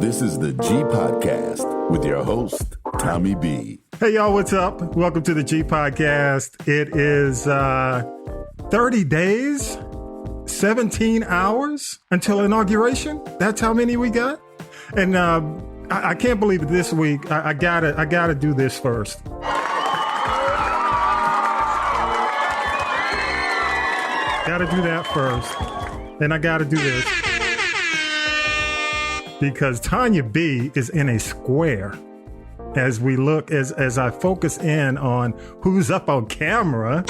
This is the G Podcast with your host, Tonya B. Hey, y'all, what's up? Welcome to the G Podcast. It is 30 days, 17 hours until inauguration. That's how many we got. And I can't believe it this week. I gotta do this first. Gotta do that first. And I gotta do this. Because Tonya B is in a square as we look, as I focus in on who's up on camera.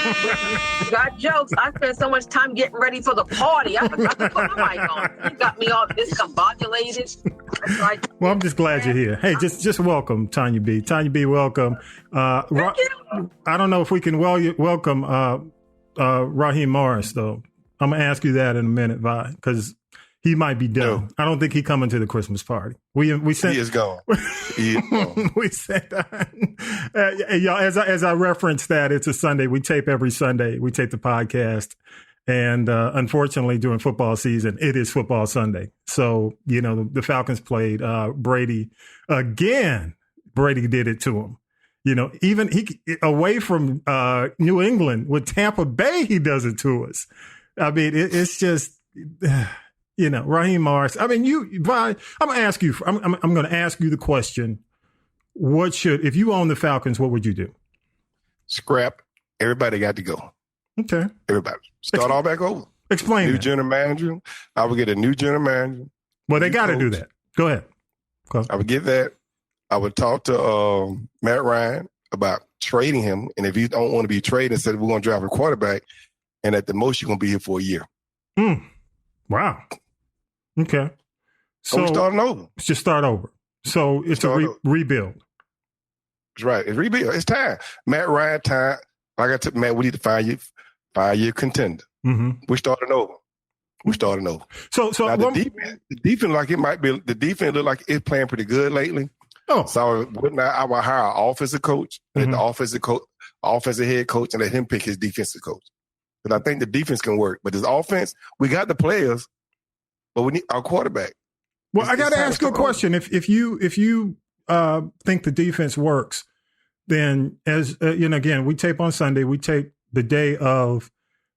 You got jokes. I spent so much time getting ready for the party. I forgot to put my mic on. You got me all discombobulated. Well, I'm just glad you're here. Hey, just welcome, Tonya B. Tonya B, welcome. Thank you. I don't know if we can welcome Raheem Morris, though. I'm going to ask you that in a minute, Vi, because he might be done. No. I don't think he coming to the Christmas party. We sent. He is gone. He is gone. We sent. Y'all, as I referenced that, it's a Sunday. We tape every Sunday. We tape the podcast, and unfortunately, during football season, it is football Sunday. So the Falcons played Brady again. Brady did it to him. Even he away from New England with Tampa Bay, he does it to us. I mean, it's just. Raheem Morris. I mean, I'm going to ask you. I'm going to ask you the question: if you own the Falcons, what would you do? Scrap. Everybody got to go. Okay. Everybody start all back over. Explain. New general manager. I would get a new general manager. Well, they got to do that. Go ahead. I would get that. I would talk to Matt Ryan about trading him, and if you don't want to be traded, instead we're going to drive a quarterback, and at the most you're going to be here for a year. Wow. Okay. So we're starting over. Just start over. So it's a rebuild. That's right. It's rebuild. It's time. Matt Ryan, time. Like I told Matt, we need to five-year contender. Mm-hmm. We're starting over. So now, the defense, like it might be, the defense look like it's playing pretty good lately. Oh. So I would hire an offensive coach, and the offensive head coach, and let him pick his defensive coach. Because I think the defense can work. But this offense, we got the players, but we need our quarterback. Well, I got to ask you a question. If you think the defense works, then again, we tape on Sunday. We tape the day of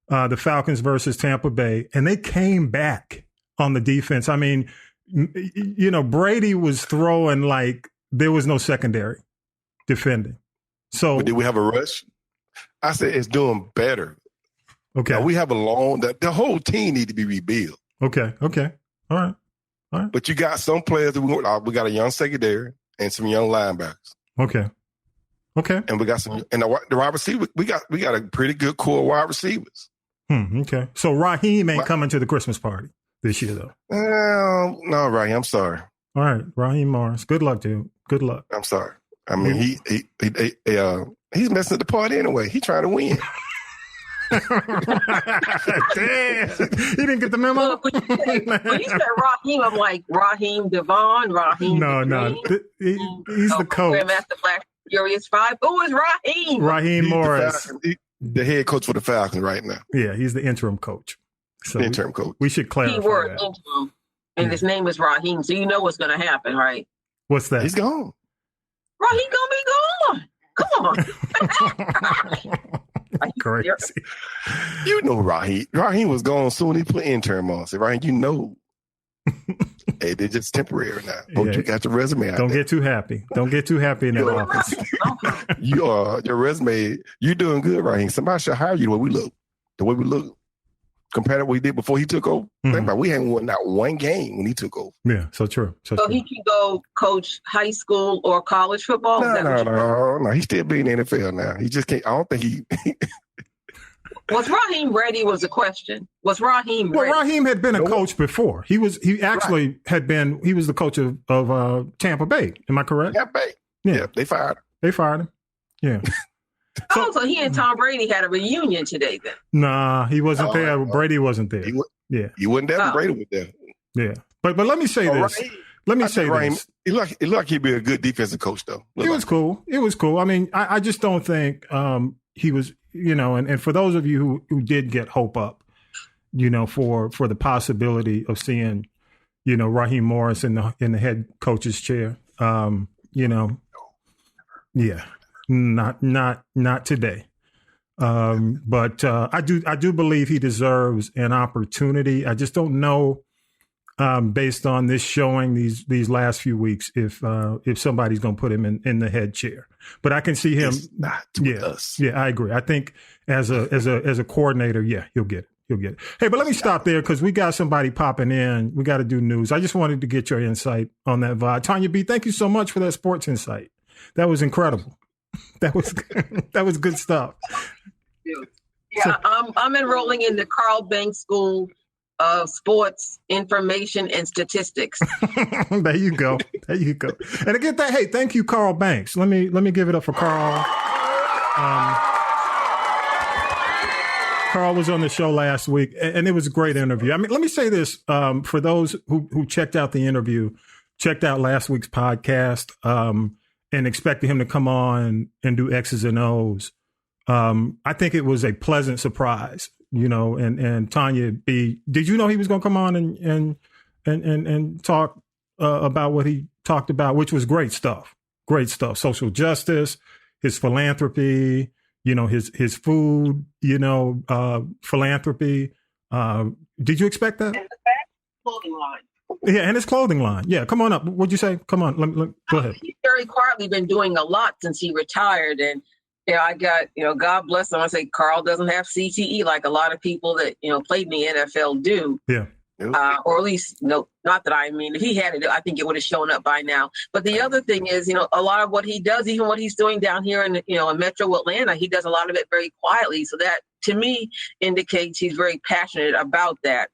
the Falcons versus Tampa Bay, and they came back on the defense. I mean, Brady was throwing like there was no secondary defending. So but did we have a rush? I said it's doing better. Okay. Now we have the whole team need to be rebuilt. Okay. All right. But you got some players that we got a young secondary and some young linebackers. Okay. And we got some, and the wide receiver, we got a pretty good core of wide receivers. Okay. So Raheem ain't coming to the Christmas party this year, though. No, Raheem, I'm sorry. All right, Raheem Morris. Good luck, dude. Good luck. I'm sorry. I mean, he's messing at the party anyway. He's trying to win. Damn. He didn't get the memo. Look, when you said Raheem, I'm like Raheem Devon, Raheem. No. He's the coach. Grandmaster Black Furious 5. Who is Raheem? Raheem Morris. The head coach for the Falcons right now. Yeah, he's the interim coach. So interim coach. We should clarify Keyword that. interim. And his name is Raheem, so you know what's going to happen, right? What's that? He's gone. Raheem going to be gone. Come on. Crazy. You know Raheem. Raheem was gone soon. He put interim on. So Raheem, hey, they're just temporary now. But you got your resume out Don't there. get too happy. Don't get too happy in that office. Your resume, you're doing good, Raheem. Somebody should hire you the way we look. Compared to what he did before he took over. Think about it, we hadn't won not one game when he took over. Yeah, so true. So he can go coach high school or college football? No. He's still being in the NFL now. He just can't. I don't think he. Was Raheem ready was the question. Was Raheem ready? Well, Raheem had been a coach before. He was the coach of Tampa Bay. Am I correct? Tampa Bay. Yeah, they fired him. Yeah. So he and Tom Brady had a reunion today then? Nah, he wasn't there. Brady wasn't there. He wasn't there. Brady was there. Yeah. But let me say this. Raheem, it looked like he'd be a good defensive coach, though. It was cool. I mean, I just don't think he was, and for those of you who did get hope up, for the possibility of seeing Raheem Morris in the head coach's chair. Yeah, not today. But I do believe he deserves an opportunity. I just don't know, based on this showing these last few weeks, if somebody's going to put him in the head chair. But I can see him. It's not with us. Yeah, I agree. I think as a coordinator, yeah, he'll get it. Hey, but let me stop there because we got somebody popping in. We got to do news. I just wanted to get your insight on that vibe. Tonya B, thank you so much for that sports insight. That was incredible. That was good stuff. Yeah, I'm enrolling in the Carl Banks School of Sports Information and Statistics. There you go. And again, hey, thank you, Carl Banks. Let me give it up for Carl. Carl was on the show last week, and it was a great interview. I mean, let me say this for those who checked out the interview, checked out last week's podcast, and expected him to come on and do X's and O's. I think it was a pleasant surprise, and Tonya B, did you know he was going to come on and talk about what he talked about, which was great stuff, social justice, his philanthropy, his food, philanthropy. Did you expect that? And the back clothing line. Yeah, and his clothing line. Yeah, come on up. What'd you say? Come on, go ahead. He's very quietly been doing a lot since he retired, and I got, God bless him. I say Carl doesn't have CTE like a lot of people that played in the NFL do. Yeah. Or at least, not that I mean, if he had it, I think it would have shown up by now. But the other thing is, a lot of what he does, even what he's doing down here in Metro Atlanta, he does a lot of it very quietly. So that, to me, indicates he's very passionate about that,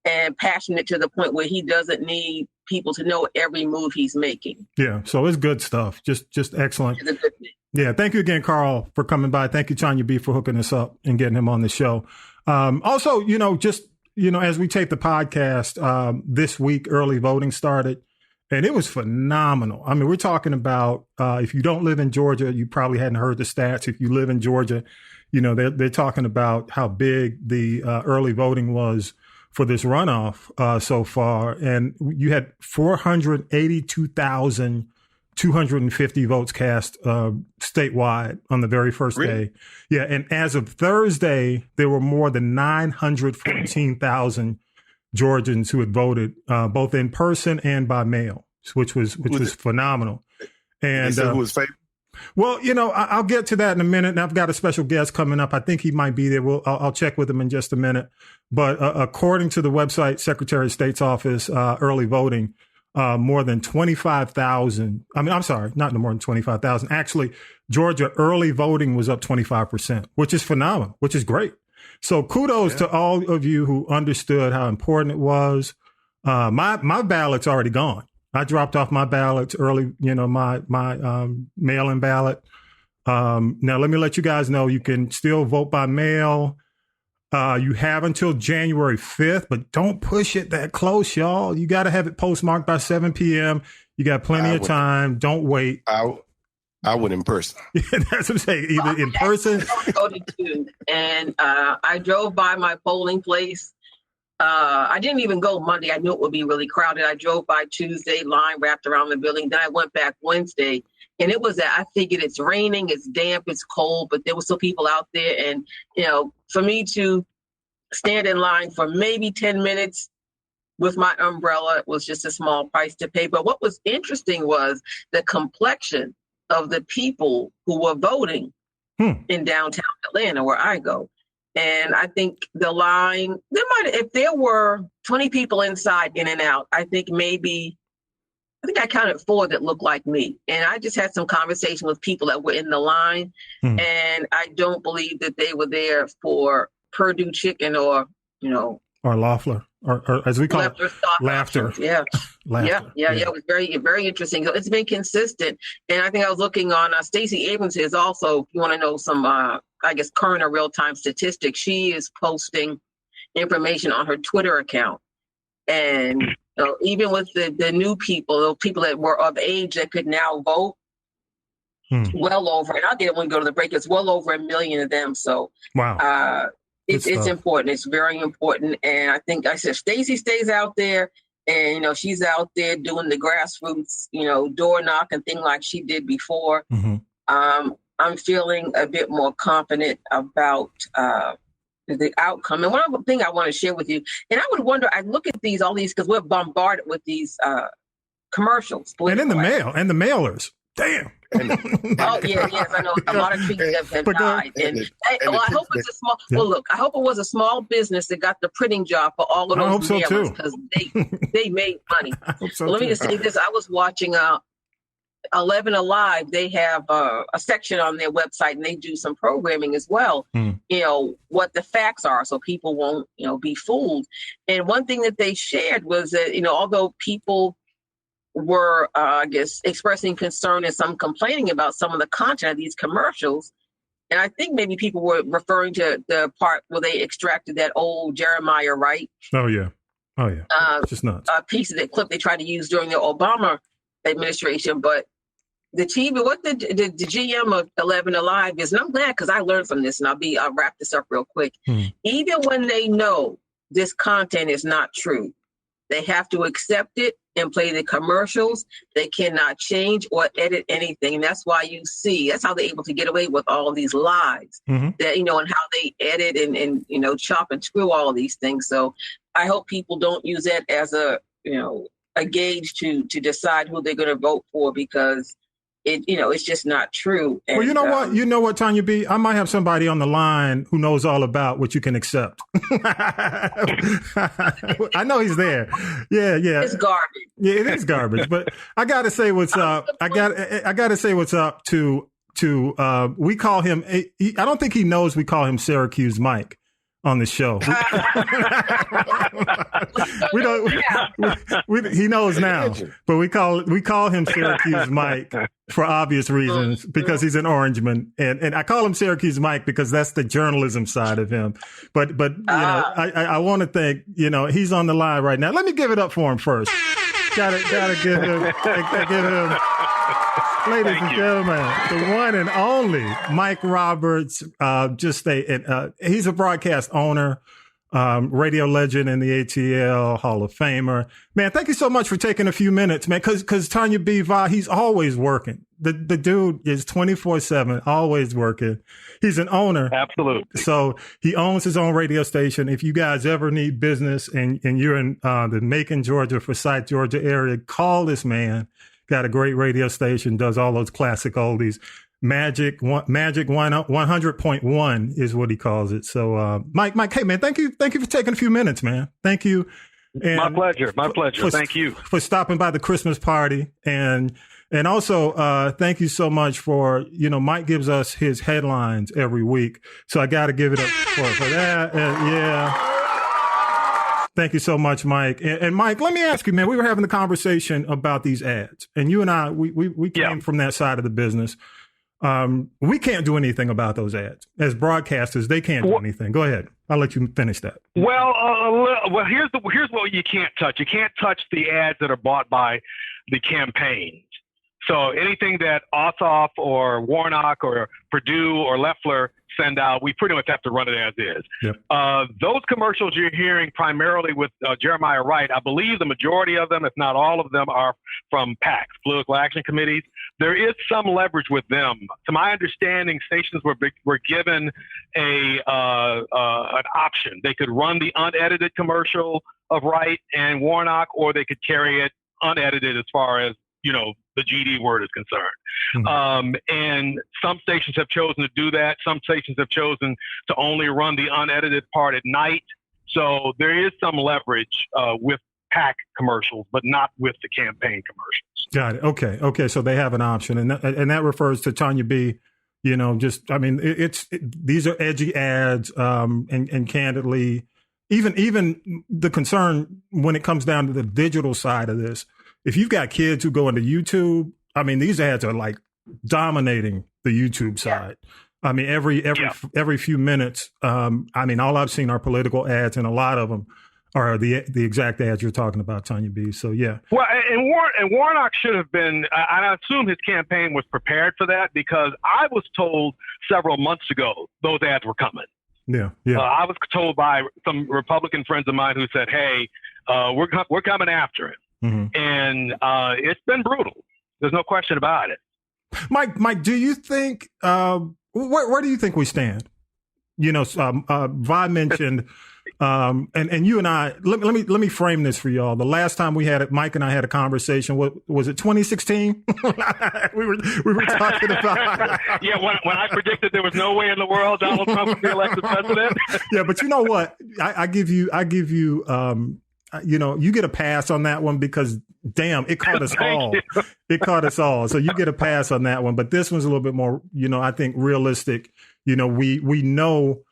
and passionate to the point where he doesn't need people to know every move he's making. Yeah, so it's good stuff. Just excellent. It's a good thing. Yeah, thank you again, Carl, for coming by. Thank you, Tonya B, for hooking us up and getting him on the show. Also, as we tape the podcast, this week, early voting started, and it was phenomenal. I mean, we're talking about, if you don't live in Georgia, you probably hadn't heard the stats. If you live in Georgia, they're talking about how big the early voting was for this runoff so far. And you had 482,250 votes cast statewide on the very first day. Yeah, and as of Thursday, there were more than 914,000 Georgians who had voted, both in person and by mail, which was phenomenal. And who was favored? Well, I'll get to that in a minute. And I've got a special guest coming up. I think he might be there. I'll check with him in just a minute. But according to the website, Secretary of State's office, early voting, more than 25,000. I mean, I'm sorry, not more than 25,000. Actually, Georgia early voting was up 25%, which is phenomenal, which is great. So kudos to all of you who understood how important it was. My ballot's already gone. I dropped off my ballots early, my mail-in ballot. Now, let me let you guys know you can still vote by mail. You have until January 5th, but don't push it that close, y'all. You got to have it postmarked by 7 p.m. You got plenty of time. Don't wait. I would in person. Yeah, that's what I'm saying. Either in person. And I drove by my polling place. I didn't even go Monday. I knew it would be really crowded. I drove by Tuesday, line wrapped around the building. Then I went back Wednesday, and it was I figured it's raining, it's damp, it's cold, but there were still people out there. And, for me to stand in line for maybe 10 minutes with my umbrella was just a small price to pay. But what was interesting was the complexion of the people who were voting in downtown Atlanta, where I go. And I think the line, if there were 20 people inside, in and out, I think I counted 4 that looked like me. And I just had some conversation with people that were in the line. And I don't believe that they were there for Purdue chicken or Loeffler, or as we call it, laughter. Yeah. Laughter. Yeah. It was very, very interesting. So it's been consistent. And I think I was looking on Stacey Abrams is also, if you want to know some, current or real-time statistics, she is posting information on her Twitter account. And even with the new people, the people that were of age that could now vote, well over, and I'll get it when we go to the break, it's well over 1 million of them. So wow. It's important. It's very important. And I think Stacey stays out there And, she's out there doing the grassroots, door knocking thing like she did before. Mm-hmm. I'm feeling a bit more confident about the outcome. And one other thing I want to share with you, and I would wonder, I look at all these, because we're bombarded with these commercials. And in the mail, and the mailers. Damn. Oh, yes, I know. A lot of trees have died. I hope it's a small, I hope it was a small business that got the printing job for all of those mailers, because they made money. So let me just say this. I was watching 11 Alive. They have a section on their website, and they do some programming as well, what the facts are, so people won't, be fooled. And one thing that they shared was that, although people were, I guess, expressing concern and some complaining about some of the content of these commercials. And I think maybe people were referring to the part where they extracted that old Jeremiah Wright. Oh, yeah. Just nuts. A piece of that clip they tried to use during the Obama administration. But the TV, what the GM of 11 Alive is, and I'm glad because I learned from this, and I'll wrap this up real quick. Even when they know this content is not true, they have to accept it and play the commercials. They cannot change or edit anything. And that's why that's how they're able to get away with all of these lies, that, and how they edit and chop and screw all of these things. So I hope people don't use that as a gauge to decide who they're going to vote for, because it's just not true. And, well, you know what, Tonya B, I might have somebody on the line who knows all about what you can accept. I know he's there. Yeah. It's garbage. Yeah, it is garbage. But I got to say what's up. I got to say what's up to we call him. I don't think he knows we call him Syracuse Mike on the show. We don't. He knows now, but we call him Syracuse Mike for obvious reasons, because he's an Orangeman, and I call him Syracuse Mike because that's the journalism side of him. But I want to thank he's on the line right now. Let me give it up for him first. Gotta give him. Ladies and gentlemen, the one and only Mike Roberts. He's a broadcast owner, radio legend in the ATL, Hall of Famer. Man, thank you so much for taking a few minutes, man. Because Tonya B, he's always working. The dude is 24/7, always working. He's an owner. Absolutely. So he owns his own radio station. If you guys ever need business and you're in the Macon, Georgia, Forsyth, Georgia area, call this man. Got a great radio station, does all those classic oldies. Majic 100.1 is what he calls it. So, Mike, hey man, thank you for taking a few minutes, man. Thank you. And my pleasure. Thank you for stopping by the Christmas party, and also thank you so much for Mike gives us his headlines every week, so I got to give it up for that. Yeah. Thank you so much, Mike. And Mike, let me ask you, man, we were having a conversation about these ads, and you and I, we came from that side of the business. We can't do anything about those ads. As broadcasters, they can't do anything. Go ahead. I'll let you finish that. Well, here's what you can't touch. You can't touch the ads that are bought by the campaigns. So anything that Ossoff or Warnock or Perdue or Loeffler send out, we pretty much have to run it as is. Yep. Those commercials you're hearing primarily with Jeremiah Wright, I believe the majority of them, if not all of them, are from PACs, political action committees. There is some leverage with them. To my understanding, stations were given an option. They could run the unedited commercial of Wright and Warnock, or they could carry it unedited as far as the GD word is concerned. Mm-hmm. And some stations have chosen to do that. Some stations have chosen to only run the unedited part at night. So there is some leverage with PAC commercials, but not with the campaign commercials. Got it. Okay. So they have an option. And that refers to Tonya B. These are edgy ads. And candidly, even the concern when it comes down to the digital side of this, if you've got kids who go into YouTube, these ads are like dominating the YouTube side. Every few minutes, all I've seen are political ads, and a lot of them are the exact ads you're talking about, Tonya B. So, yeah. Well, and Warnock should have been, I assume his campaign was prepared for that, because I was told several months ago those ads were coming. Yeah. I was told by some Republican friends of mine who said, hey, We're coming after him. Mm-hmm. And it's been brutal. There's no question about it. Mike, do you think where do you think we stand? You know, Vi mentioned, and you and I. Let me frame this for y'all. The last time we had it, Mike and I had a conversation. What was it? 2016. we were talking about. Yeah, when I predicted there was no way in the world Donald Trump would be elected president. Yeah, but you know what? I give you. You know, you get a pass on that one because, damn, it caught us all. It caught us all. So you get a pass on that one. But this one's a little bit more, you know, I think realistic. You know, we know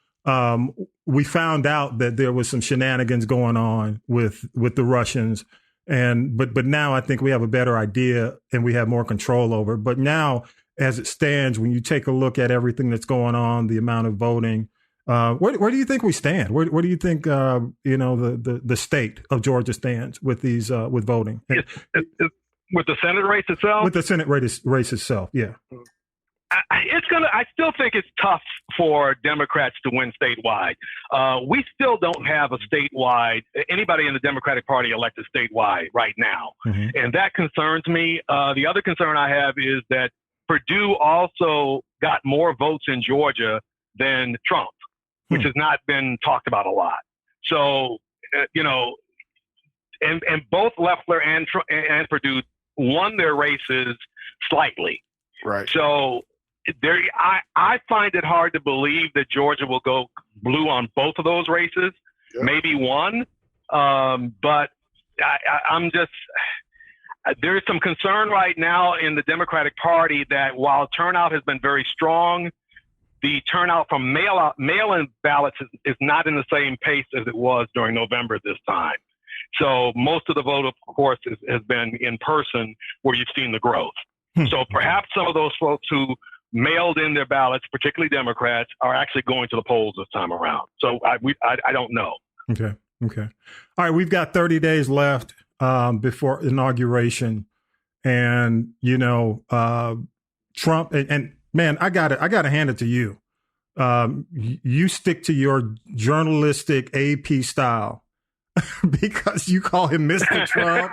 we found out that there was some shenanigans going on with the Russians. But now I think we have a better idea and we have more control over. But now, as it stands, when you take a look at everything that's going on, the amount of voting, where do you think we stand? Where do you think you know the state of Georgia stands with these with voting? With the Senate race itself? With the Senate race itself, yeah. I still think it's tough for Democrats to win statewide. We still don't have a statewide, anybody in the Democratic Party elected statewide right now. Mm-hmm. And that concerns me. The other concern I have is that Purdue also got more votes in Georgia than Trump, which has not been talked about a lot. So, you know, and both Loeffler and Purdue won their races slightly. Right. So I find it hard to believe that Georgia will go blue on both of those races, maybe one. But I'm just, there's some concern right now in the Democratic Party that while turnout has been very strong, the turnout from mail-in ballots is not in the same pace as it was during November this time. So most of the vote, of course, has been in person where you've seen the growth. So perhaps some of those folks who mailed in their ballots, particularly Democrats, are actually going to the polls this time around. So I don't know. Okay. All right. We've got 30 days left before inauguration. And, you know, Trump and man, I gotta hand it to you. You stick to your journalistic AP style because you call him Mr. Trump.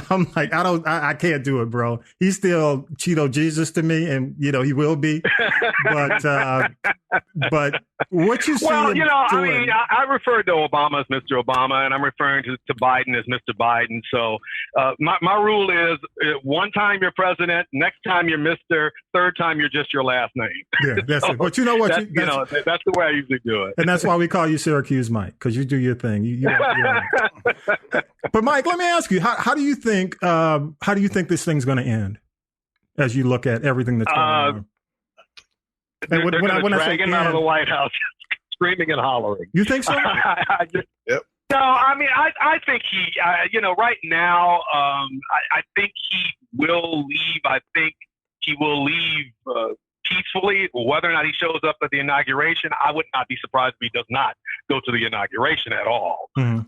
I'm like, I can't do it, bro. He's still Cheeto Jesus to me, and you know he will be. But what you see? Well, you know, doing, I mean, I referred to Obama as Mr. Obama, and I'm referring to Biden as Mr. Biden. So my rule is: one time you're president, next time you're Mr., third time you're just your last name. Yeah, that's it. But you know what? That's the way I usually do it. And that's why we call you Syracuse Mike, because you do your thing. But Mike, let me ask you: how do you think this thing's going to end? As you look at everything that's going on. They're going to drag him out of the White House screaming and hollering. You think so? Yep. No, I mean, I think he, you know, right now, I think he will leave. I think he will leave peacefully. Whether or not he shows up at the inauguration, I would not be surprised if he does not go to the inauguration at all. Mm-hmm.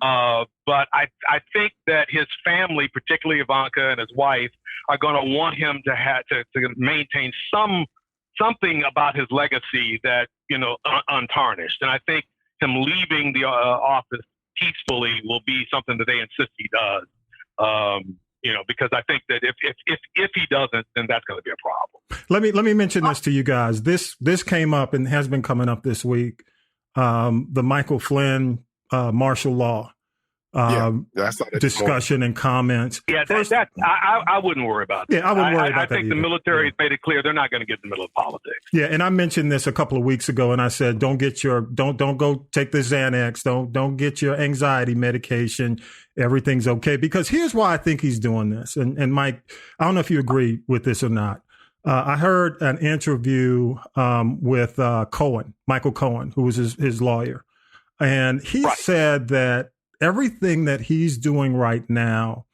But I think that his family, particularly Ivanka and his wife, are going to want him to maintain something about his legacy that, you know, untarnished. And I think him leaving the office peacefully will be something that they insist he does. You know, because I think that if he doesn't, then that's going to be a problem. Let me mention this to you guys. This came up and has been coming up this week. The Michael Flynn martial law discussion and comments. Yeah, I wouldn't worry about that. Yeah, I wouldn't worry about that. I think the military has made it clear they're not going to get in the middle of politics. Yeah, and I mentioned this a couple of weeks ago, and I said, don't go take the Xanax. Don't get your anxiety medication. Everything's okay. Because here's why I think he's doing this. And Mike, I don't know if you agree with this or not. I heard an interview with Michael Cohen, who was his lawyer. And he said that everything that he's doing right now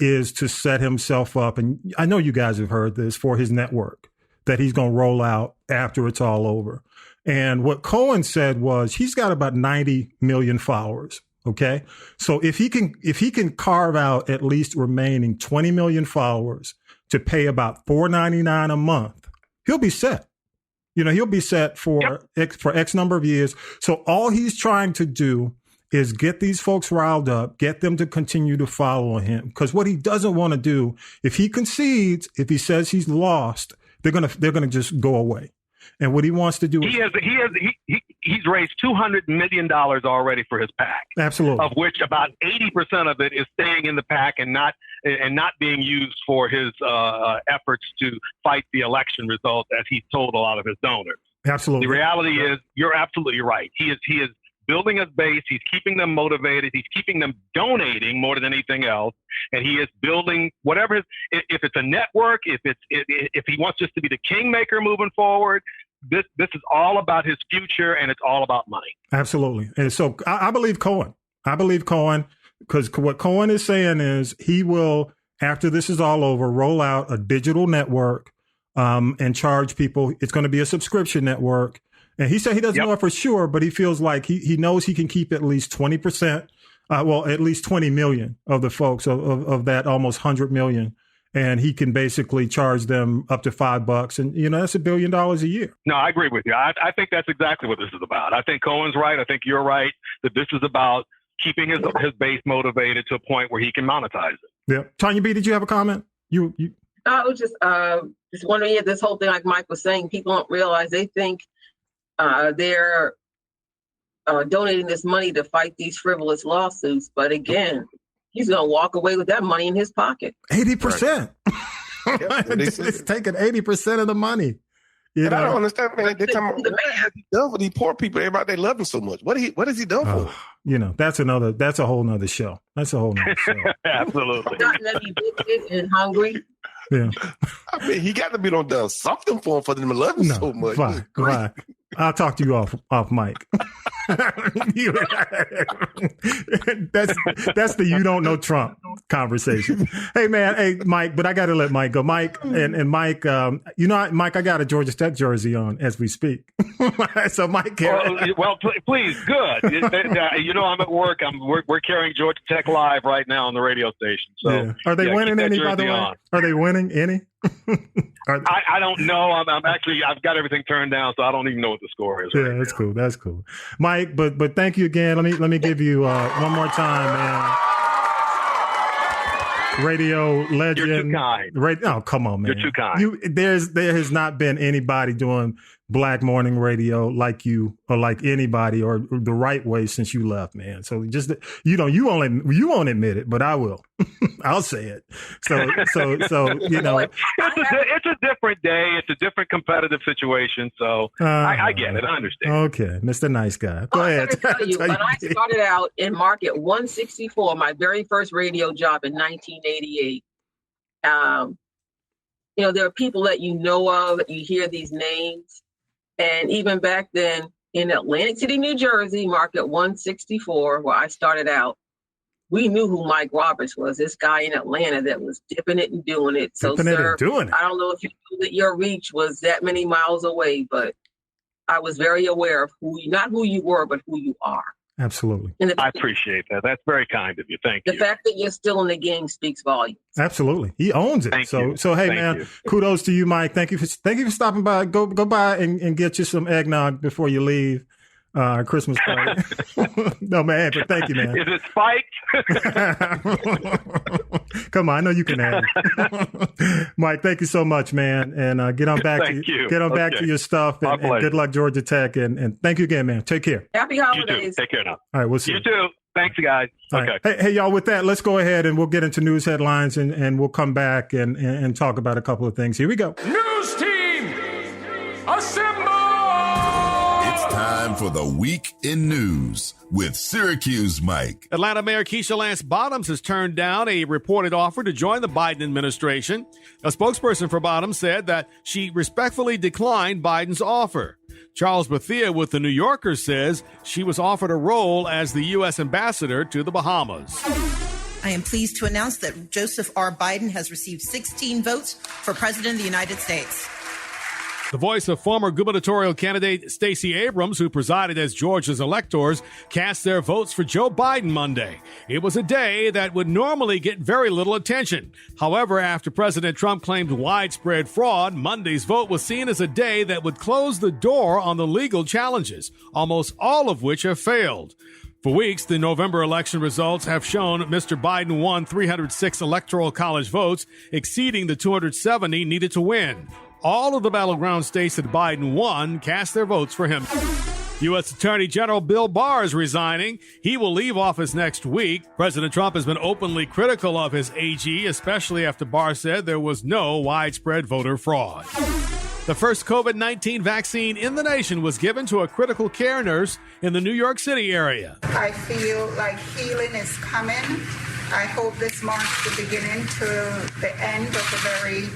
is to set himself up. And I know you guys have heard this, for his network that he's going to roll out after it's all over. And what Cohen said was he's got about 90 million followers. OK, so if he can carve out at least remaining 20 million followers to pay about $4.99 a month, he'll be set. You know, he'll be set for X number of years. So all he's trying to do is get these folks riled up, get them to continue to follow him. Because what he doesn't want to do, if he concedes, if he says he's lost, they're gonna just go away. And what he wants to do he's raised $200 million already for his PAC. Absolutely. Of which about 80% of it is staying in the PAC and not being used for his efforts to fight the election results, as he's told a lot of his donors. Absolutely. The reality is, you're absolutely right. He is building his base. He's keeping them motivated. He's keeping them donating more than anything else. And he is building whatever if it's a network, if he wants just to be the kingmaker moving forward. This is all about his future, and it's all about money. Absolutely. And so I believe Cohen. Because what Cohen is saying is he will, after this is all over, roll out a digital network and charge people. It's going to be a subscription network. And he said he doesn't know it for sure, but he feels like he knows he can keep at least 20%, at least 20 million of the folks of that almost 100 million. And he can basically charge them up to $5. And, that's $1 billion a year. No, I agree with you. I think that's exactly what this is about. I think Cohen's right. I think you're right that this is about keeping his base motivated to a point where he can monetize it. Yeah. Tonya B, did you have a comment? You. I was just wondering if this whole thing, like Mike was saying, people don't realize, they think they're donating this money to fight these frivolous lawsuits. But again, he's going to walk away with that money in his pocket. 80%. It's taking 80% of the money. I don't understand, man. They're talking about what has he done for these poor people? Everybody, they love him so much. What has he done for? That's a whole nother show. Absolutely. Not that he's wicked and hungry. Yeah. I mean, he got to be done something for him for them to love him so much. Fine. I'll talk to you off mic. That's the you don't know Trump conversation. Hey man, Mike, but I got to let Mike go. Mike and Mike, Mike, I got a Georgia Tech jersey on as we speak. So Mike, please, good. I'm at work. We're carrying Georgia Tech live right now on the radio station. So yeah. Are they winning any? By the way, are they winning any? I don't know. I've got everything turned down, so I don't even know what the score is. Yeah, that's cool. That's cool, Mike. But thank you again. Let me give you one more time, man. Radio legend. You're too kind. Oh, come on, man. You're too kind. There has not been anybody doing Black morning radio like you or like anybody or the right way since you left, man. So just you won't admit it, but I will. I'll say it. So it's a different day. It's a different competitive situation. So I get it. I understand. Okay, Mr. Nice Guy. Go ahead. When I started out in Market 164, my very first radio job in 1988. There are people that you know of, you hear these names. And even back then in Atlantic City, New Jersey, Market 164, where I started out, we knew who Mike Roberts was, this guy in Atlanta that was dipping it and doing it. So, sir, I don't know if you knew that your reach was that many miles away, but I was very aware of not who you were, but who you are. Absolutely. I appreciate that. That's very kind of you. Thank you. The fact that you're still in the game speaks volumes. Absolutely. He owns it. So hey, man, kudos to you, Mike. Thank you for stopping by. Go by and get you some eggnog before you leave. Christmas party. No, man, but thank you, man. Is it spiked? Come on, I know you can have it. Mike, thank you so much, man. And get on back back to your stuff and good luck, Georgia Tech. And thank you again, man. Take care. Happy holidays. You too. Take care now. All right, we'll see you. Too. Thanks, guys. Okay. Right. Hey, y'all, with that, let's go ahead and we'll get into news headlines and we'll come back and talk about a couple of things. Here we go. News team, assemble! Time for the Week in News with Syracuse Mike. Atlanta Mayor Keisha Lance Bottoms has turned down a reported offer to join the Biden administration. A spokesperson for Bottoms said that she respectfully declined Biden's offer. Charles Bethia with The New Yorker says she was offered a role as the U.S. ambassador to the Bahamas. I am pleased to announce that Joseph R. Biden has received 16 votes for President of the United States. The voice of former gubernatorial candidate Stacey Abrams, who presided as Georgia's electors, cast their votes for Joe Biden Monday. It was a day that would normally get very little attention. However, after President Trump claimed widespread fraud, Monday's vote was seen as a day that would close the door on the legal challenges, almost all of which have failed. For weeks, the November election results have shown Mr. Biden won 306 electoral college votes, exceeding the 270 needed to win. All of the battleground states that Biden won cast their votes for him. U.S. Attorney General Bill Barr is resigning. He will leave office next week. President Trump has been openly critical of his AG, especially after Barr said there was no widespread voter fraud. The first COVID-19 vaccine in the nation was given to a critical care nurse in the New York City area. I feel like healing is coming. I hope this marks the beginning to the end of a very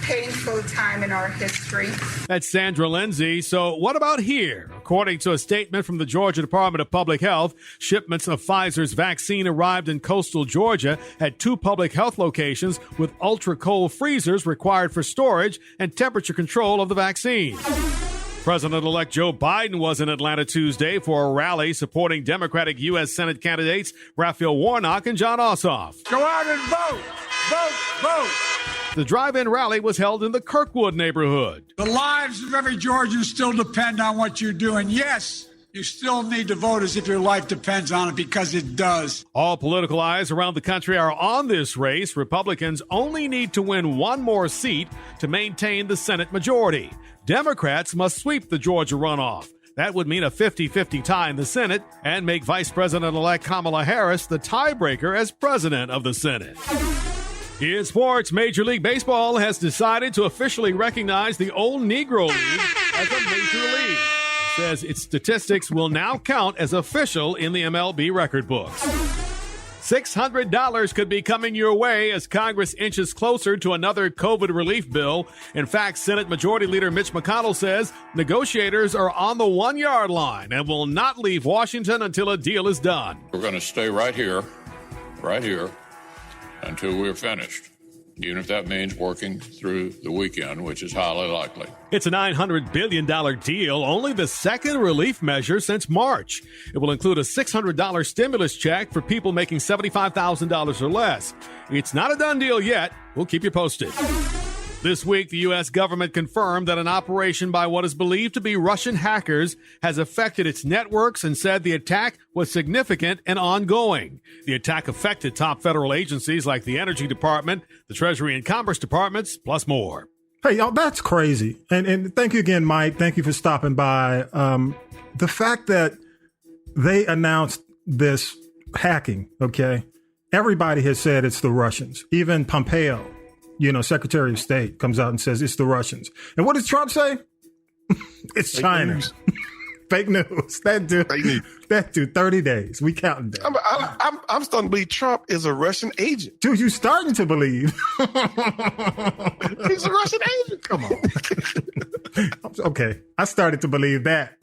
painful time in our history. That's Sandra Lindsay. So what about here? According to a statement from the Georgia Department of Public Health, shipments of Pfizer's vaccine arrived in coastal Georgia at 2 public health locations with ultra-cold freezers required for storage and temperature control of the vaccine. President-elect Joe Biden was in Atlanta Tuesday for a rally supporting Democratic U.S. Senate candidates Raphael Warnock and John Ossoff. Go out and vote! Vote! Vote! The drive-in rally was held in the Kirkwood neighborhood. The lives of every Georgian still depend on what you're doing. Yes, you still need to vote as if your life depends on it, because it does. All political eyes around the country are on this race. Republicans only need to win one more seat to maintain the Senate majority. Democrats must sweep the Georgia runoff. That would mean a 50-50 tie in the Senate and make Vice President-elect Kamala Harris the tiebreaker as president of the Senate. In sports, Major League Baseball has decided to officially recognize the old Negro League as a major league. It says its statistics will now count as official in the MLB record books. $600 could be coming your way as Congress inches closer to another COVID relief bill. In fact, Senate Majority Leader Mitch McConnell says negotiators are on the 1-yard line and will not leave Washington until a deal is done. We're going to stay right here, until we're finished, even if that means working through the weekend, which is highly likely. It's a $900 billion deal, only the second relief measure since March. It will include a $600 stimulus check for people making $75,000 or less. It's not a done deal yet. We'll keep you posted. This week, the U.S. government confirmed that an operation by what is believed to be Russian hackers has affected its networks and said the attack was significant and ongoing. The attack affected top federal agencies like the Energy Department, the Treasury and Commerce Departments, plus more. Hey, y'all, that's crazy. And thank you again, Mike. Thank you for stopping by. The fact that they announced this hacking, okay? Everybody has said it's the Russians. Even Pompeo, Secretary of State, comes out and says it's the Russians. And what does Trump say? It's China. Fake news. That dude, 30 days. We counting down. I'm starting to believe Trump is a Russian agent. Dude, you starting to believe. He's a Russian agent. Come on. Okay. I started to believe that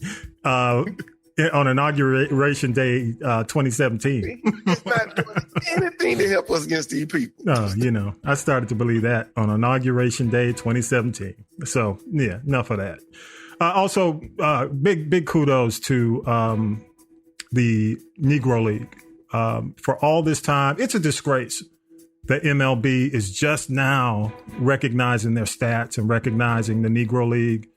on Inauguration Day 2017. He's not doing anything to help us against these people. I started to believe that on Inauguration Day 2017. So, yeah, enough of that. Also, big kudos to the Negro League for all this time. It's a disgrace that MLB is just now recognizing their stats and recognizing the Negro League.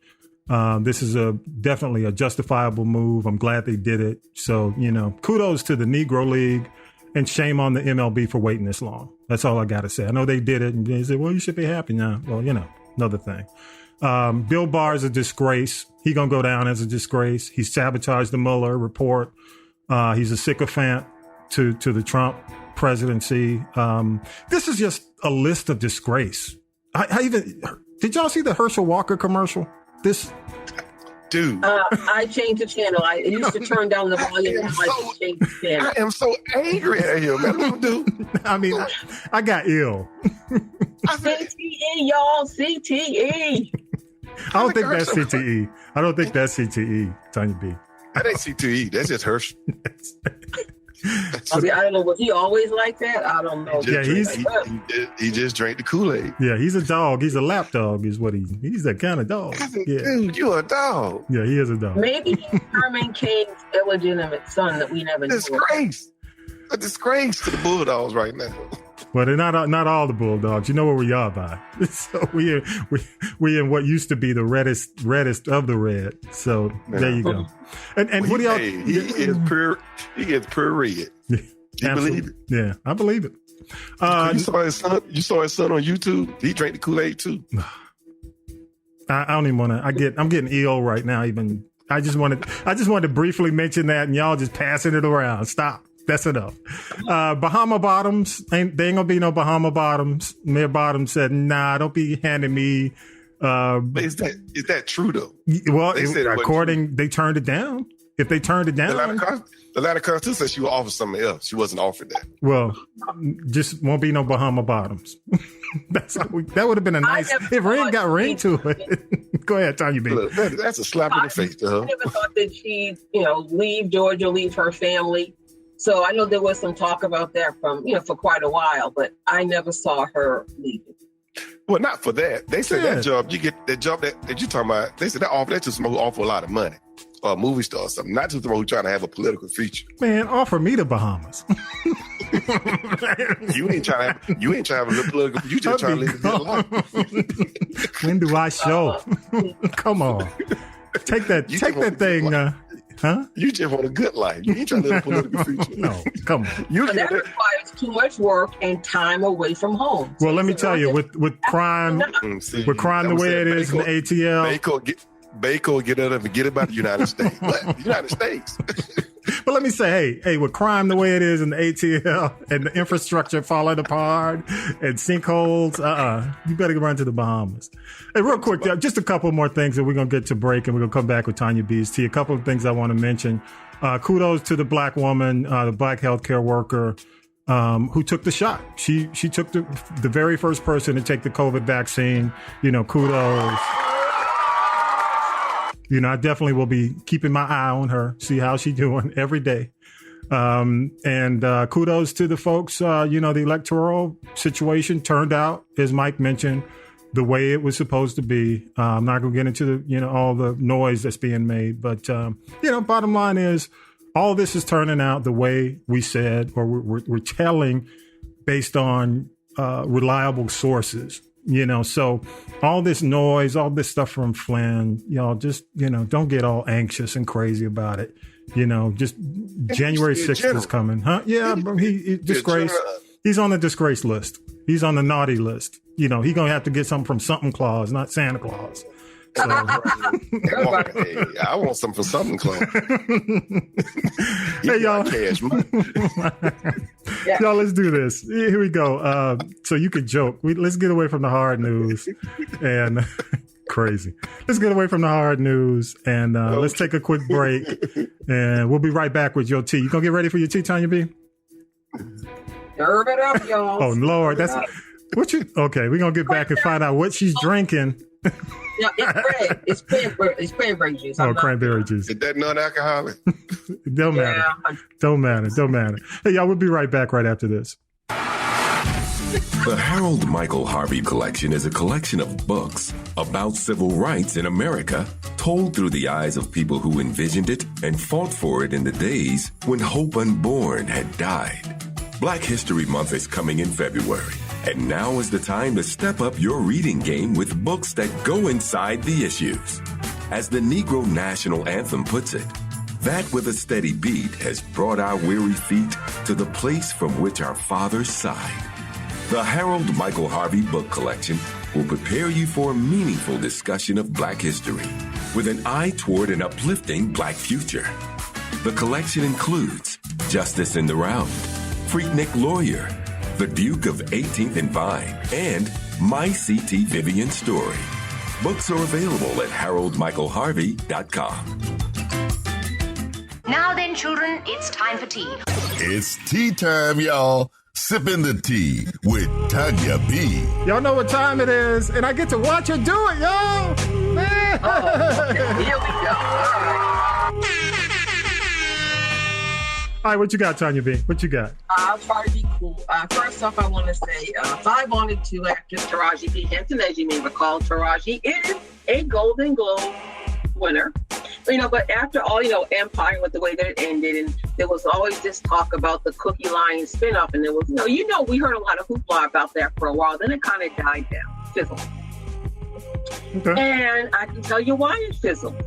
This is definitely a justifiable move. I'm glad they did it. So, kudos to the Negro League and shame on the MLB for waiting this long. That's all I got to say. I know they did it and they said, well, you should be happy now. Well, another thing. Bill Barr is a disgrace. He going to go down as a disgrace. He sabotaged the Mueller report. He's a sycophant to the Trump presidency. This is just a list of disgrace. Did y'all see the Herschel Walker commercial? Dude. I changed the channel. I used to turn down the volume. I am so angry at him, man. Dude. I mean, I got ill. CTE, y'all. CTE. I don't think that's CTE. I don't think that's CTE, Tonya B. That ain't CTE. That's just Herschel. I don't know. Was he always like that? I don't know. He just drank the Kool-Aid. Yeah, he's a dog. He's a lap dog is what he's that kind of dog. Dude, you're a dog. Yeah, he is a dog. Maybe he's Herman Cain's illegitimate son that we never knew. A disgrace to the Bulldogs right now. Well, they're not all the Bulldogs. You know where we are by. So we in what used to be the reddest of the red. So there you go. And what do y'all? He is pure red. You believe it? Yeah, I believe it. You saw his son on YouTube. He drank the Kool-Aid too. I don't even want to. I'm getting ill right now. Even I just wanted to briefly mention that, and y'all just passing it around. Stop. That's enough. Bahama Bottoms, they ain't gonna be no Bahama Bottoms. Mayor Bottoms said, "Nah, don't be handing me." But is that true though? Well, they turned it down. If they turned it down, the Atlanta Constitution said she was offered something else. She wasn't offered that. Well, just won't be no Bahama Bottoms. That would have been a nice. If Ring got ring to it. Go ahead, Tonya B. Look, that's a slap in the face to her. I never thought that she'd, leave Georgia, leave her family. So I know there was some talk about that for quite a while, but I never saw her leaving. Well, not for that. They said that job, you get that job that you're talking about. They said that's just someone who offer a lot of money, or a movie star or something. Not just someone who's trying to have a political future. Man, offer me the Bahamas. You ain't trying to have a little political. You just trying to live a good life. When do I show? Come on, take that thing. Huh? You just want a good life. You ain't trying to live a political future. No, come on. That requires too much work and time away from home. Well, let me tell you, with crime, the way it is in the ATL, Baco get out of and forget about the United States. But the United States. But let me say, hey, with crime the way it is in the ATL and the infrastructure falling apart and sinkholes, you better run to the Bahamas. Hey, real quick, just a couple more things, and we're going to get to break, and we're going to come back with Tonya B's tea. A couple of things I want to mention. Kudos to the black woman, the black healthcare worker who took the shot. She took the very first person to take the COVID vaccine. Kudos. I definitely will be keeping my eye on her, see how she's doing every day. And kudos to the folks, the electoral situation turned out, as Mike mentioned, the way it was supposed to be. I'm not going to get into all the noise that's being made. But, bottom line is all this is turning out the way we said, or we're telling based on reliable sources. So all this noise, all this stuff from Flynn, just, don't get all anxious and crazy about it. Just January 6th is coming. Huh? Yeah, he disgraced. He's on the disgrace list. He's on the naughty list. He's going to have to get something from something Claus, not Santa Claus. So. Hey, I want something for something Claus. Hey, y'all. Cash money. Y'all, let's do this. Here we go. So you can joke. Let's get away from the hard news and crazy. Let's get away from the hard news and let's take a quick break. And we'll be right back with your tea. You gonna get ready for your tea, Tonya B? Serve it up, y'all. Oh Lord, that's what you. Okay, we're gonna get back and find out what she's drinking. Yeah, it's cranberry juice. Oh, cranberry juice. Is that non-alcoholic? Don't matter. Hey, y'all, we'll be right back right after this. The Harold Michael Harvey Collection is a collection of books about civil rights in America, told through the eyes of people who envisioned it and fought for it in the days when hope unborn had died. Black History Month is coming in February, and now is the time to step up your reading game with books that go inside the issues. As the Negro National Anthem puts it, that with a steady beat has brought our weary feet to the place from which our fathers sighed. The Harold Michael Harvey Book Collection will prepare you for a meaningful discussion of Black history with an eye toward an uplifting Black future. The collection includes Justice in the Round, Freaknik Lawyer, The Duke of 18th and Vine, and My C.T. Vivian Story. Books are available at haroldmichaelharvey.com. Now then, children, it's time for tea. It's tea time, y'all. Sippin' the tea with Tonya B. Y'all know what time it is, and I get to watch her do it, y'all. Here we go. All right, what you got, Tonya B? What you got? I'll try to be cool. First off, I want to say 5-on-2 actress Taraji P. Henson, as you may recall, Taraji is a Golden Globe winner. But after all, Empire with the way that it ended, and there was always this talk about the Cookie Lion spinoff, and there was, we heard a lot of hoopla about that for a while. Then it kind of died down, fizzled. Okay. And I can tell you why it fizzled.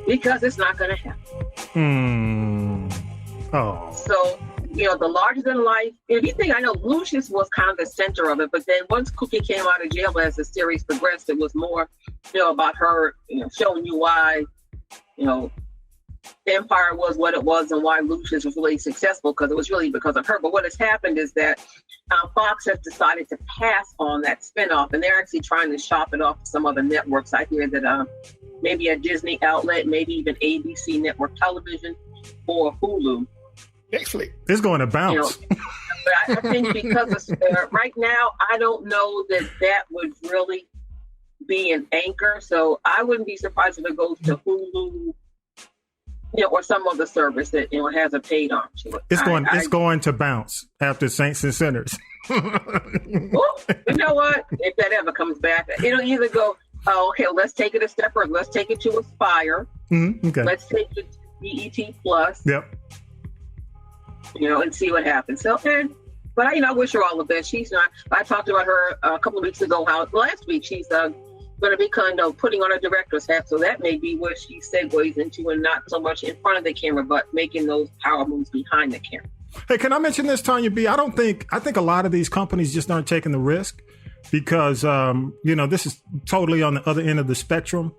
Because it's not going to happen. Oh. So, the larger than life, if you think, I know Lucius was kind of the center of it, but then once Cookie came out of jail as the series progressed, it was more, about her, showing you why, Empire was what it was and why Lucius was really successful, because it was really because of her. But what has happened is that Fox has decided to pass on that spinoff, and they're actually trying to shop it off to some other networks. I hear that maybe a Disney outlet, maybe even ABC Network Television or Hulu. Netflix. It's going to bounce. But I think because of, right now, I don't know that would really be an anchor. So I wouldn't be surprised if it goes to Hulu, or some other service that has a paid on to it. It's going to bounce after Saints and Sinners. Well, you know what? If that ever comes back, it'll either go, okay, let's take it a step further. Let's take it to Aspire. Okay. Let's take it to BET Plus. Yep. And see what happens. So, but I wish her all the best. She's not. I talked about her a couple of weeks ago. How last week she's going to be kind of putting on a director's hat. So that may be where she segues into, and not so much in front of the camera, but making those power moves behind the camera. Hey, can I mention this, Tonya B? I think a lot of these companies just aren't taking the risk because this is totally on the other end of the spectrum.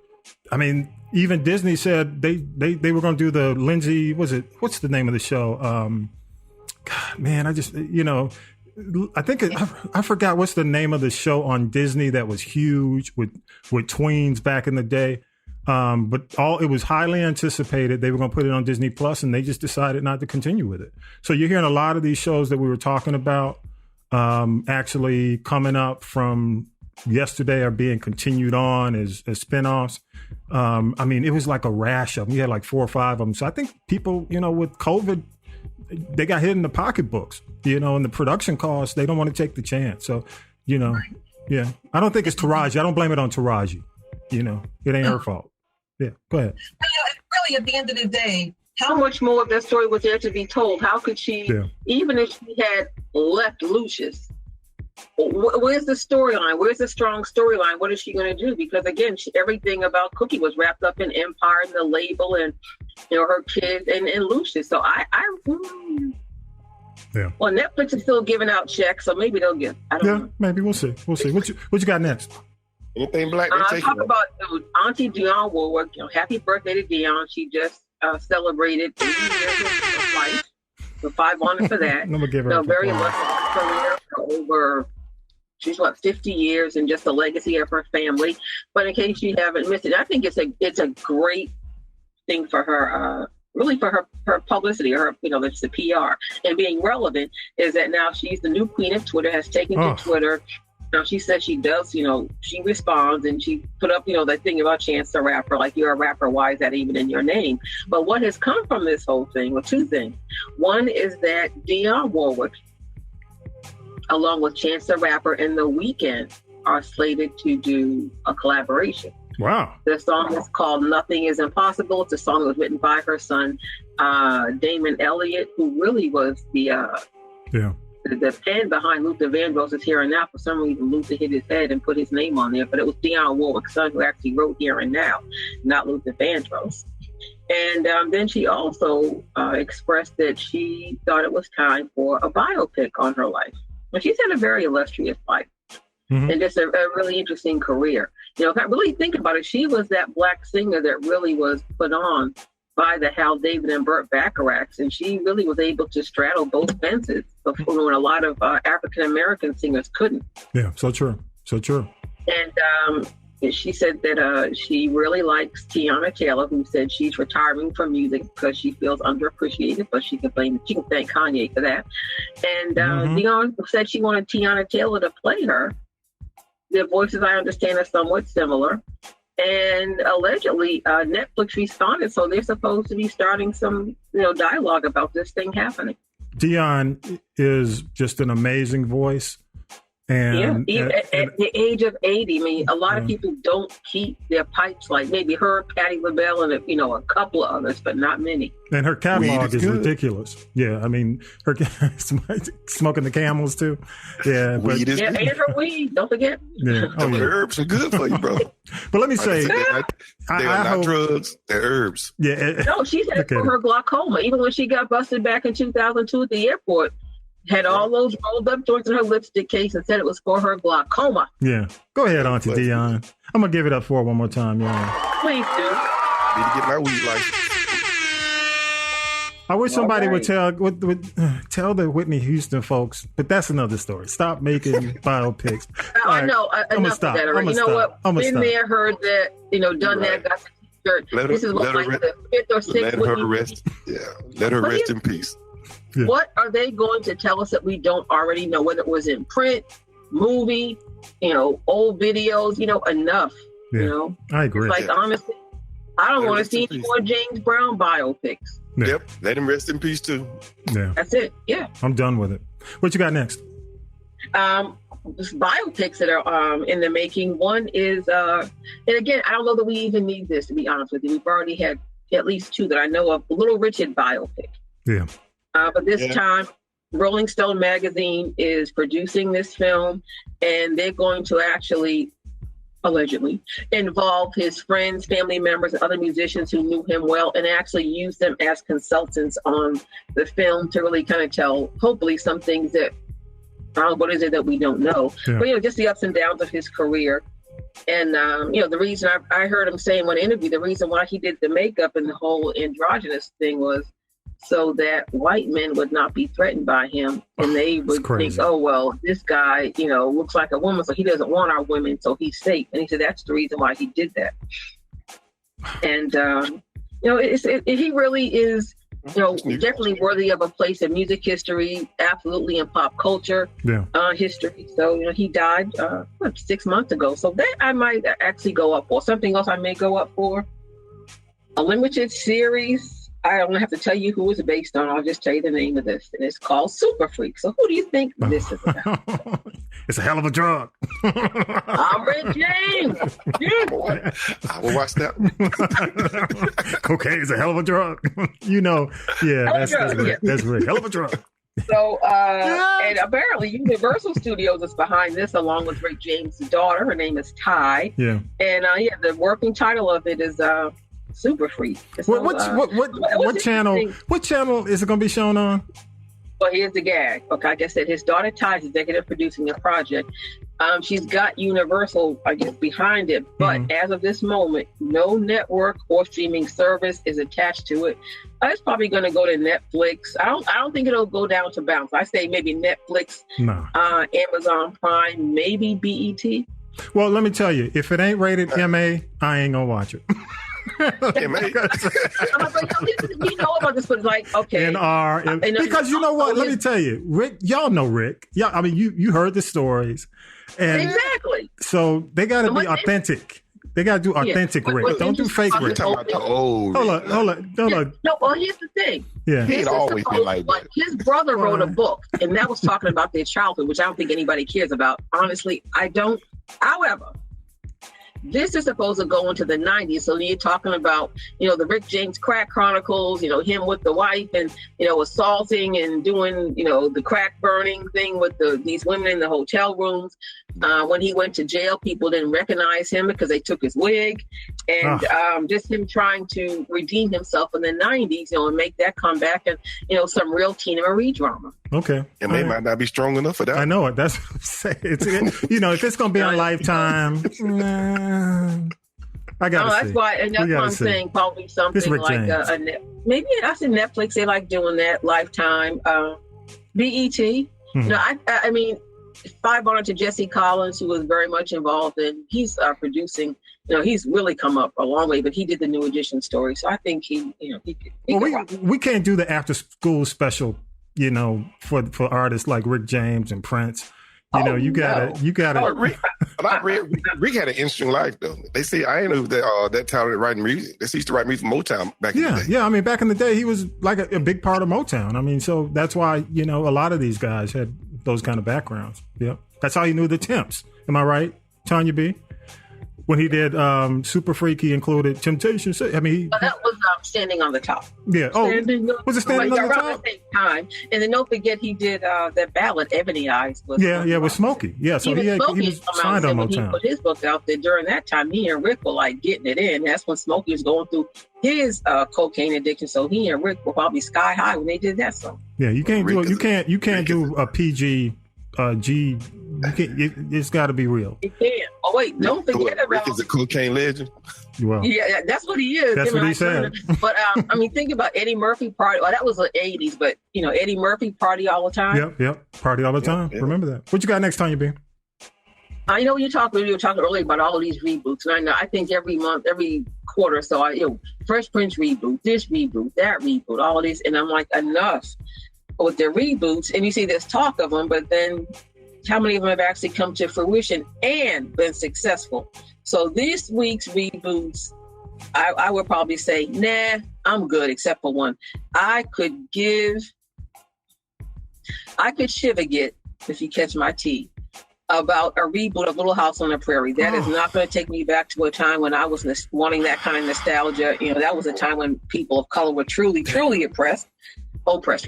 I mean, even Disney said they were going to do the Lindsay. What's the name of the show? God, man, I just, I think I forgot what's the name of the show on Disney that was huge with tweens back in the day. But it was highly anticipated. They were going to put it on Disney Plus, and they just decided not to continue with it. So you're hearing a lot of these shows that we were talking about actually coming up from yesterday are being continued on as spinoffs. I mean, it was like a rash of them. We had like 4 or 5 of them. So I think people, with COVID, they got hit in the pocketbooks, and the production costs, they don't want to take the chance. So, yeah, I don't think it's Taraji. I don't blame it on Taraji. It ain't her fault. Yeah, go ahead. Really, at the end of the day, how much more of that story was there to be told? How could she, even if she had left Lucius, where's the storyline? Where's the strong storyline? What is she going to do? Because again, everything about Cookie was wrapped up in Empire and the label and her kids and Lucius. So well, Netflix is still giving out checks, so maybe they'll give. I don't know. Maybe we'll see. What you got next? Anything black? Talk about Auntie Dionne Warwick. Happy birthday to Dionne. She just celebrated 80 years of life. So 5 on it for that. I'm gonna give her a very illustrious career for over, she's 50 years, and just the legacy of her family. But in case you haven't missed it, I think it's a great thing for her, really for her publicity, or her, it's the PR and being relevant. Is that now she's the new queen of Twitter, has taken to Twitter. Now she says she does, she responds, and she put up, that thing about Chance the Rapper, like, you're a rapper, why is that even in your name? But what has come from this whole thing, well, 2 things. One is that Dionne Warwick, along with Chance the Rapper and The Weeknd, are slated to do a collaboration. Wow. The song is called Nothing Is Impossible. It's a song that was written by her son, Damon Elliott, who really was the pen behind Luther Vandross is Here and Now. For some reason, Luther hit his head and put his name on there, but it was Dionne Warwick's son who actually wrote Here and Now, not Luther Vandross. And then she also expressed that she thought it was time for a biopic on her life. And she's had a very illustrious life. And just a really interesting career. If I really think about it, she was that black singer that really was put on by the Hal David and Burt Bacharachs, and she really was able to straddle both fences when a lot of African-American singers couldn't. Yeah, so true. And she said that she really likes Tiana Taylor, who said she's retiring from music because she feels underappreciated, but she can thank Kanye for that. And Dionne said she wanted Tiana Taylor to play her. Their voices, I understand, are somewhat similar. And allegedly, Netflix responded, so they're supposed to be starting some, dialogue about this thing happening. Dionne is just an amazing voice. And even at the age of 80, I mean, a lot of people don't keep their pipes, like maybe her, Patti LaBelle, and a couple of others, but not many. And her catalog is ridiculous. Yeah, I mean, her smoking the Camels too. Yeah, weed is and her weed. Don't forget. Yeah, herbs are good for you, bro. But let me say, they're not drugs; they're herbs. Yeah. No, she said for her glaucoma. Even when she got busted back in 2002 at the airport. Had all those rolled up joints in her lipstick case and said it was for her glaucoma. Yeah. Go ahead, Auntie Dion. I'm going to give it up for her one more time, y'all. Please do. Need to get my weed license. I wish somebody would tell the Whitney Houston folks, but that's another story. Stop making biopics. I know. Enough of that already. You know what? Been there, heard that, done that, got the t-shirt. This is what the fifth or sixth Let her rest. Yeah. Let her rest in peace. Yeah. What are they going to tell us that we don't already know, whether it was in print, movie, old videos, enough, Yeah. I agree. It's like, honestly, I don't want to see any more James Brown biopics. Yeah. Yep. Let him rest in peace too. Yeah. That's it. Yeah. I'm done with it. What you got next? Biopics that are in the making. One is, and again, I don't know that we even need this, to be honest with you. We've already had at least two that I know of. Little Richard biopic. Yeah. But this time, Rolling Stone magazine is producing this film, and they're going to actually, allegedly, involve his friends, family members, and other musicians who knew him well, and actually use them as consultants on the film to really kind of tell, hopefully, some things that, what is it that we don't know? Yeah. But, just the ups and downs of his career. And, the reason I heard him say in one interview, the reason why he did the makeup and the whole androgynous thing was so that white men would not be threatened by him. And they would think, oh, well, this guy, looks like a woman, so he doesn't want our women, so he's safe. And he said that's the reason why he did that. And, he really is, definitely worthy of a place in music history, absolutely in pop culture history. So, he died 6 months ago. So that I might actually go up for. Something else I may go up for. A limited series. I don't have to tell you who it's based on. I'll just tell you the name of this. And it's called Super Freak. So who do you think this is about? It's a hell of a drug. I'm Rick James. I will watch that. Cocaine is a hell of a drug. That's Rick. Hell of a drug. So, and apparently Universal Studios is behind this, along with Rick James' daughter. Her name is Ty. Yeah. And the working title of it is Super Freak. So, what channel? What channel is it going to be shown on? Well, here's the gag. Okay, like I said, his daughter Ty is executive producing the project. She's got Universal, I guess, behind it, but as of this moment, no network or streaming service is attached to it. It's probably going to go to Netflix. I don't think it'll go down to Bounce. I say maybe Netflix, Amazon Prime, maybe BET. Well, let me tell you, if it ain't rated MA, I ain't gonna watch it. You know about this, but like, okay. Because you know what? Let me tell you, Rick, y'all know Rick. Yeah, I mean, you heard the stories. And exactly. So they got to be authentic. They got to do authentic Rick. Don't do fake Rick. Talking about the old Rick. Hold on. No, well, here's the thing. Yeah. He'd always been like that. His brother wrote a book, and that was talking about their childhood, which I don't think anybody cares about. Honestly, I don't. However, this is supposed to go into the 90s. So you're talking about, the Rick James crack chronicles, him with the wife and, assaulting and doing, the crack burning thing with these women in the hotel rooms. When he went to jail, people didn't recognize him because they took his wig. And just him trying to redeem himself in the 90s, and make that comeback and, some real Tina Marie drama. Okay. And they might not be strong enough for that. I know it. That's what I'm saying. If it's going to be on Lifetime, I got to see. That's why I'm saying probably something like maybe that's in Netflix. They like doing that. Lifetime, BET. I mean, 5 honor to Jesse Collins, who was very much involved in. He's producing. He's really come up a long way, but he did the New Edition story, so I think he could. We can't do the after school special. For artists like Rick James and Prince. You gotta. Rick had an interesting life though. They say I ain't know that talented writing music. They used to write music for Motown back in the day. Yeah. I mean, back in the day, he was like a big part of Motown. I mean, so that's why a lot of these guys had those kind of backgrounds. Yep. That's how he knew the Temps. Am I right, Tonya B? When he did Super Freak, he included Temptation. I mean, that was Standing on the Top. Yeah. Oh, was it Standing on the Top? Around the same time. And then don't forget he did that ballad, Ebony Eyes. With Smokey. Yeah, so he was signed on Motown. He put his book out there during that time. He and Rick were like getting it in. That's when Smokey was going through his cocaine addiction. So he and Rick were probably sky high when they did that song. Yeah, you can't do a PG G. It's got to be real. You can't. Oh wait, don't forget about Rick is a cocaine legend. Well, yeah, that's what he is. That's what he said. But I mean, think about Eddie Murphy party. Well, that was the '80s, but Eddie Murphy party all the time. Yep, party all the time. Yep. Remember that. What you got next, Tonya B? I know you were talking earlier about all of these reboots, and I think every month, every quarter, so Fresh Prince reboot, this reboot, that reboot, all of this, and I'm like, enough with their reboots. And you see there's talk of them, but then how many of them have actually come to fruition and been successful? So this week's reboots, I would probably say, nah, I'm good, except for one. I could shiver get, if you catch my tea, about a reboot of Little House on the Prairie. That is not going to take me back to a time when I was wanting that kind of nostalgia. That was a time when people of color were truly, truly oppressed.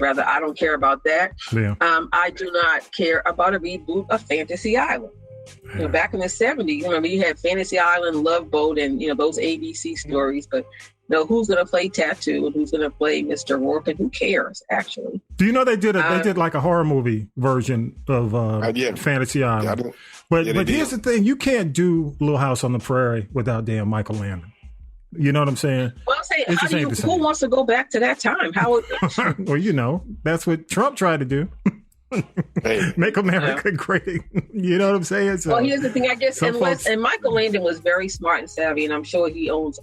Rather. I don't care about that. Yeah. I do not care about a reboot of Fantasy Island. Back in the 70s, remember you had Fantasy Island, Love Boat, and those ABC stories. But who's going to play Tattoo and who's going to play Mr. Rourke, and who cares? Actually, do you know they did like a horror movie version of Fantasy Island? But here's the thing: you can't do Little House on the Prairie without damn Michael Landon. You know what I'm saying? Well, I'm saying, who wants to go back to that time? How? Well, that's what Trump tried to do. Make America great. You know what I'm saying? So, well, here's the thing. I guess and Michael Landon was very smart and savvy, and I'm sure he owns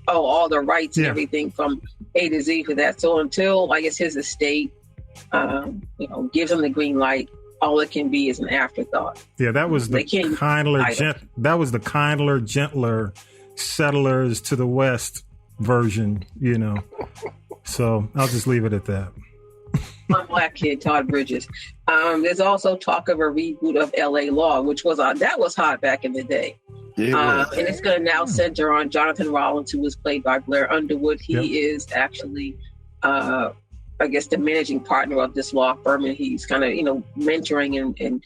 all the rights and everything from A to Z for that. So until I guess his estate, gives him the green light, all it can be is an afterthought. Yeah, that was the kindler, gentler Settlers to the West version. So I'll just leave it at that. My black kid, Todd Bridges. There's also talk of a reboot of L.A. Law, which was hot back in the day. Yeah, and it's going to now center on Jonathan Rollins, who was played by Blair Underwood. He is actually, I guess, the managing partner of this law firm, and he's kind of, mentoring and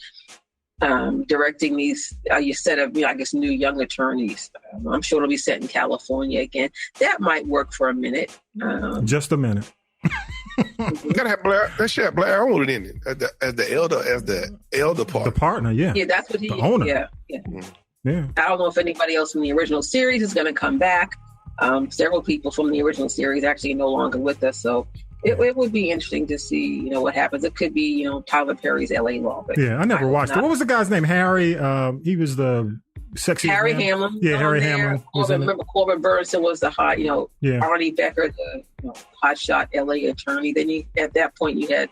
directing these set of, I guess, new young attorneys. I'm sure it'll be set in California again. That might work for a minute. Just a minute. You gotta have Blair. That should have Blair Underwood in it as the elder partner. The partner, yeah. Yeah, that's what he. The owner. Yeah. Yeah. I don't know if anybody else from the original series is going to come back. Several people from the original series actually no longer with us, so it would be interesting to see, what happens. It could be, Tyler Perry's L.A. Law. But I never watched it. What was the guy's name? Harry. He was the sexy Harry Hamlin. Yeah, Harry Hamlin. Remember Corbin Burnson was the hot, Arnie Becker, the hotshot L.A. attorney. Then at that point you had,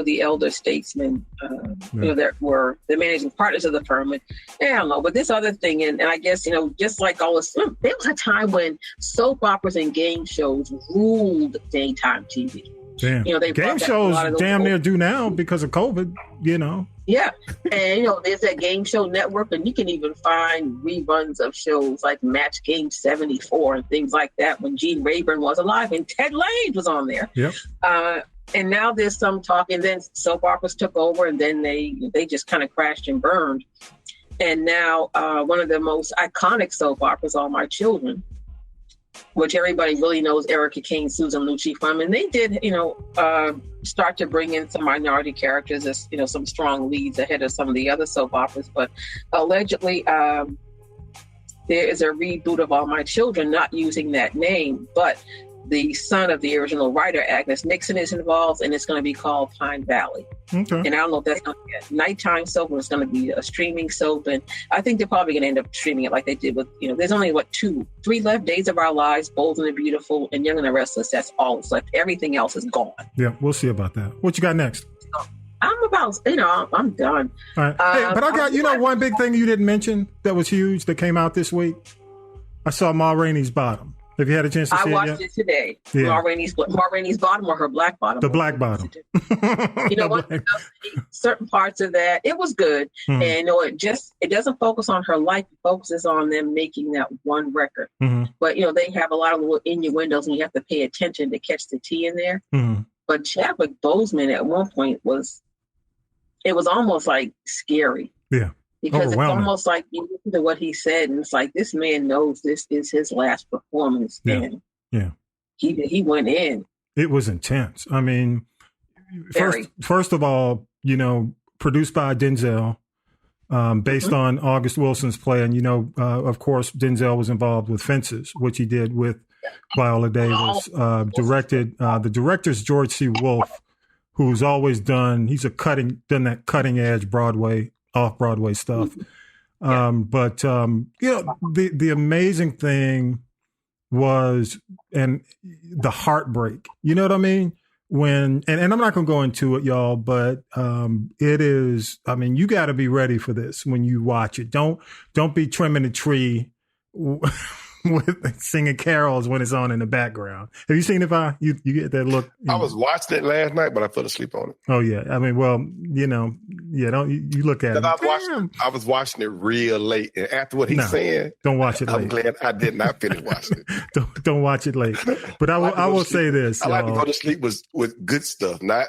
the elder statesmen, that were the managing partners of the firm. And I don't know, but this other thing, and I guess, just like all this, there was a time when soap operas and game shows ruled daytime TV. Damn. Game shows damn near do now because of COVID, Yeah. And, there's that game show network, and you can even find reruns of shows like Match Game 74 and things like that when Gene Rayburn was alive and Ted Lane was on there. Yep. And now there's some talk, and then soap operas took over, and then they just kind of crashed and burned. And now one of the most iconic soap operas, All My Children, which everybody really knows Erica Kane, Susan Lucci from, and they did, start to bring in some minority characters as, some strong leads ahead of some of the other soap operas. But allegedly, there is a reboot of All My Children, not using that name, but the son of the original writer, Agnes Nixon, is involved, and it's going to be called Pine Valley. Okay. And I don't know if that's going to be a nighttime soap or it's going to be a streaming soap. And I think they're probably going to end up streaming it like they did with, there's only, 3 left: Days of Our Lives, Bold and the Beautiful, and Young and the Restless. That's all that's left. Everything else is gone. Yeah, we'll see about that. What you got next? I'm done. All right. Hey, but I got, one big thing you didn't mention that was huge that came out this week? I saw Ma Rainey's Bottom. Have you had a chance to see it yet? I watched it today. Yeah. Ma Rainey's bottom or her black bottom? The black bottom. You know what? Certain parts of that, it was good. Mm-hmm. And it doesn't focus on her life. It focuses on them making that one record. Mm-hmm. But, they have a lot of little innuendos and you have to pay attention to catch the tea in there. Mm-hmm. But Chadwick Boseman at one point was almost like scary. Yeah. Because it's almost like you listen to what he said, and it's like this man knows this is his last performance. Yeah. And he went in. It was intense. I mean, Very. first of all, produced by Denzel, based on August Wilson's play. And, of course, Denzel was involved with Fences, which he did with Viola Davis. Directed, the director's George C. Wolfe, who's always done that cutting edge Broadway, off-Broadway stuff. But the amazing thing was, and the heartbreak, you know what I mean? And I'm not going to go into it, y'all, but it is, I mean, you got to be ready for this when you watch it. Don't be trimming the tree with singing carols when it's on in the background. Have you seen it, Vi? You get that look? I was watching it last night, but I fell asleep on it. Oh yeah. I mean, well, don't you look at it. I was watching it real late, and after what he's saying, don't watch it late. I'm glad I did not finish watching it. don't watch it late. But I will say this. I like to go to sleep with good stuff, not.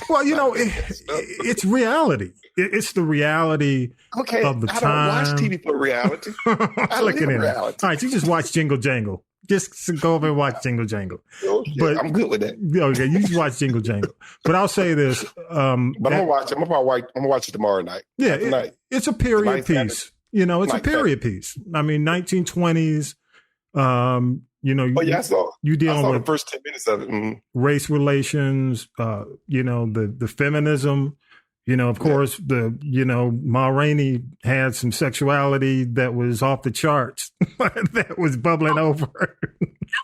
Well, it's reality. It's the reality of the time. I don't watch TV for reality. I live in reality. All right, you just watch Jingle Jangle. Just go over and watch Jingle Jangle. Okay, but I'm good with that. Okay, you just watch Jingle Jangle. But I'll say this. But I'm gonna watch it. I'm gonna watch it tomorrow night. Yeah, it's a period piece. It's a period piece. I mean, 1920s. I saw dealing with the first 10 minutes of it. Mm-hmm. Race relations. The feminism. Of course, Ma Rainey had some sexuality that was off the charts, that was bubbling over.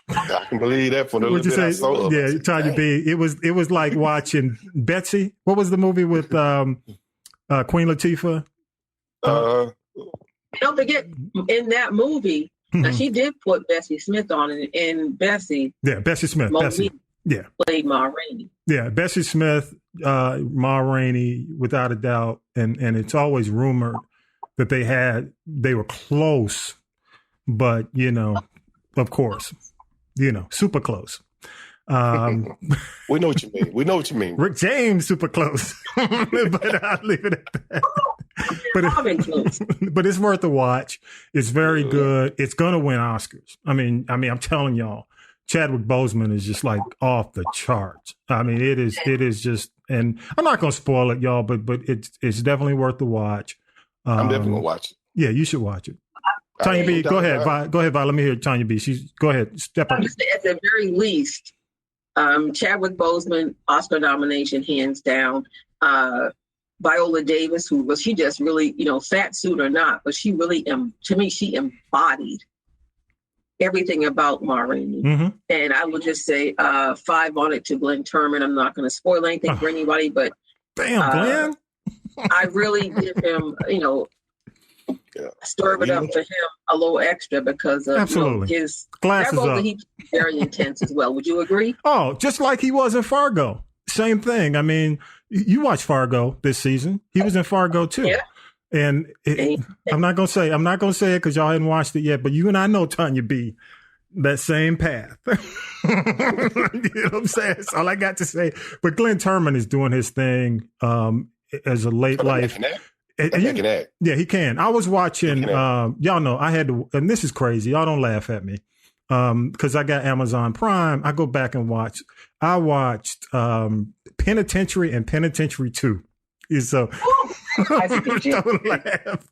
I can believe that for the little bit I saw. Yeah, Tonya B. It was like watching Betsy. What was the movie with Queen Latifah? Don't forget, in that movie, she did put Bessie Smith on it, and Bessie. Yeah, Bessie Smith. Bessie. Yeah. Played Ma Rainey. Yeah, Bessie Smith, Ma Rainey, without a doubt. And it's always rumored that they were close, but, of course, super close. We know what you mean. Rick James, super close. But I'll leave it at that. But it's worth a watch. It's very good. It's going to win Oscars. I mean, I'm telling y'all. Chadwick Boseman is just like off the charts. I mean, it is just, and I'm not going to spoil it, y'all, but it's definitely worth the watch. I'm definitely going to watch it. Yeah, you should watch it. Tonya B, go ahead. Go ahead, Vi. Let me hear Tonya B. Go ahead. Step up. At the very least, Chadwick Boseman, Oscar nomination, hands down. Viola Davis, she just really, fat suit or not, but she really, to me, she embodied everything about Ma Rainey. Mm-hmm. And I would just say 5 on it to Glenn Turman. I'm not going to spoil anything for anybody, but damn, Glenn. I really give him, stir it up for him a little extra because of his glasses up. He's very intense as well. Would you agree? Oh, just like he was in Fargo. Same thing. I mean, you watched Fargo this season. He was in Fargo too. Yeah. And I'm not gonna say it because y'all hadn't watched it yet. But you and I know, Tonya B, that same path. You know what I'm saying? That's all I got to say. But Glenn Turman is doing his thing as a late life. Yeah, he can. I was watching. Y'all know I had to, and this is crazy. Y'all don't laugh at me because I got Amazon Prime. I go back and watch. I watched Penitentiary and Penitentiary 2. So.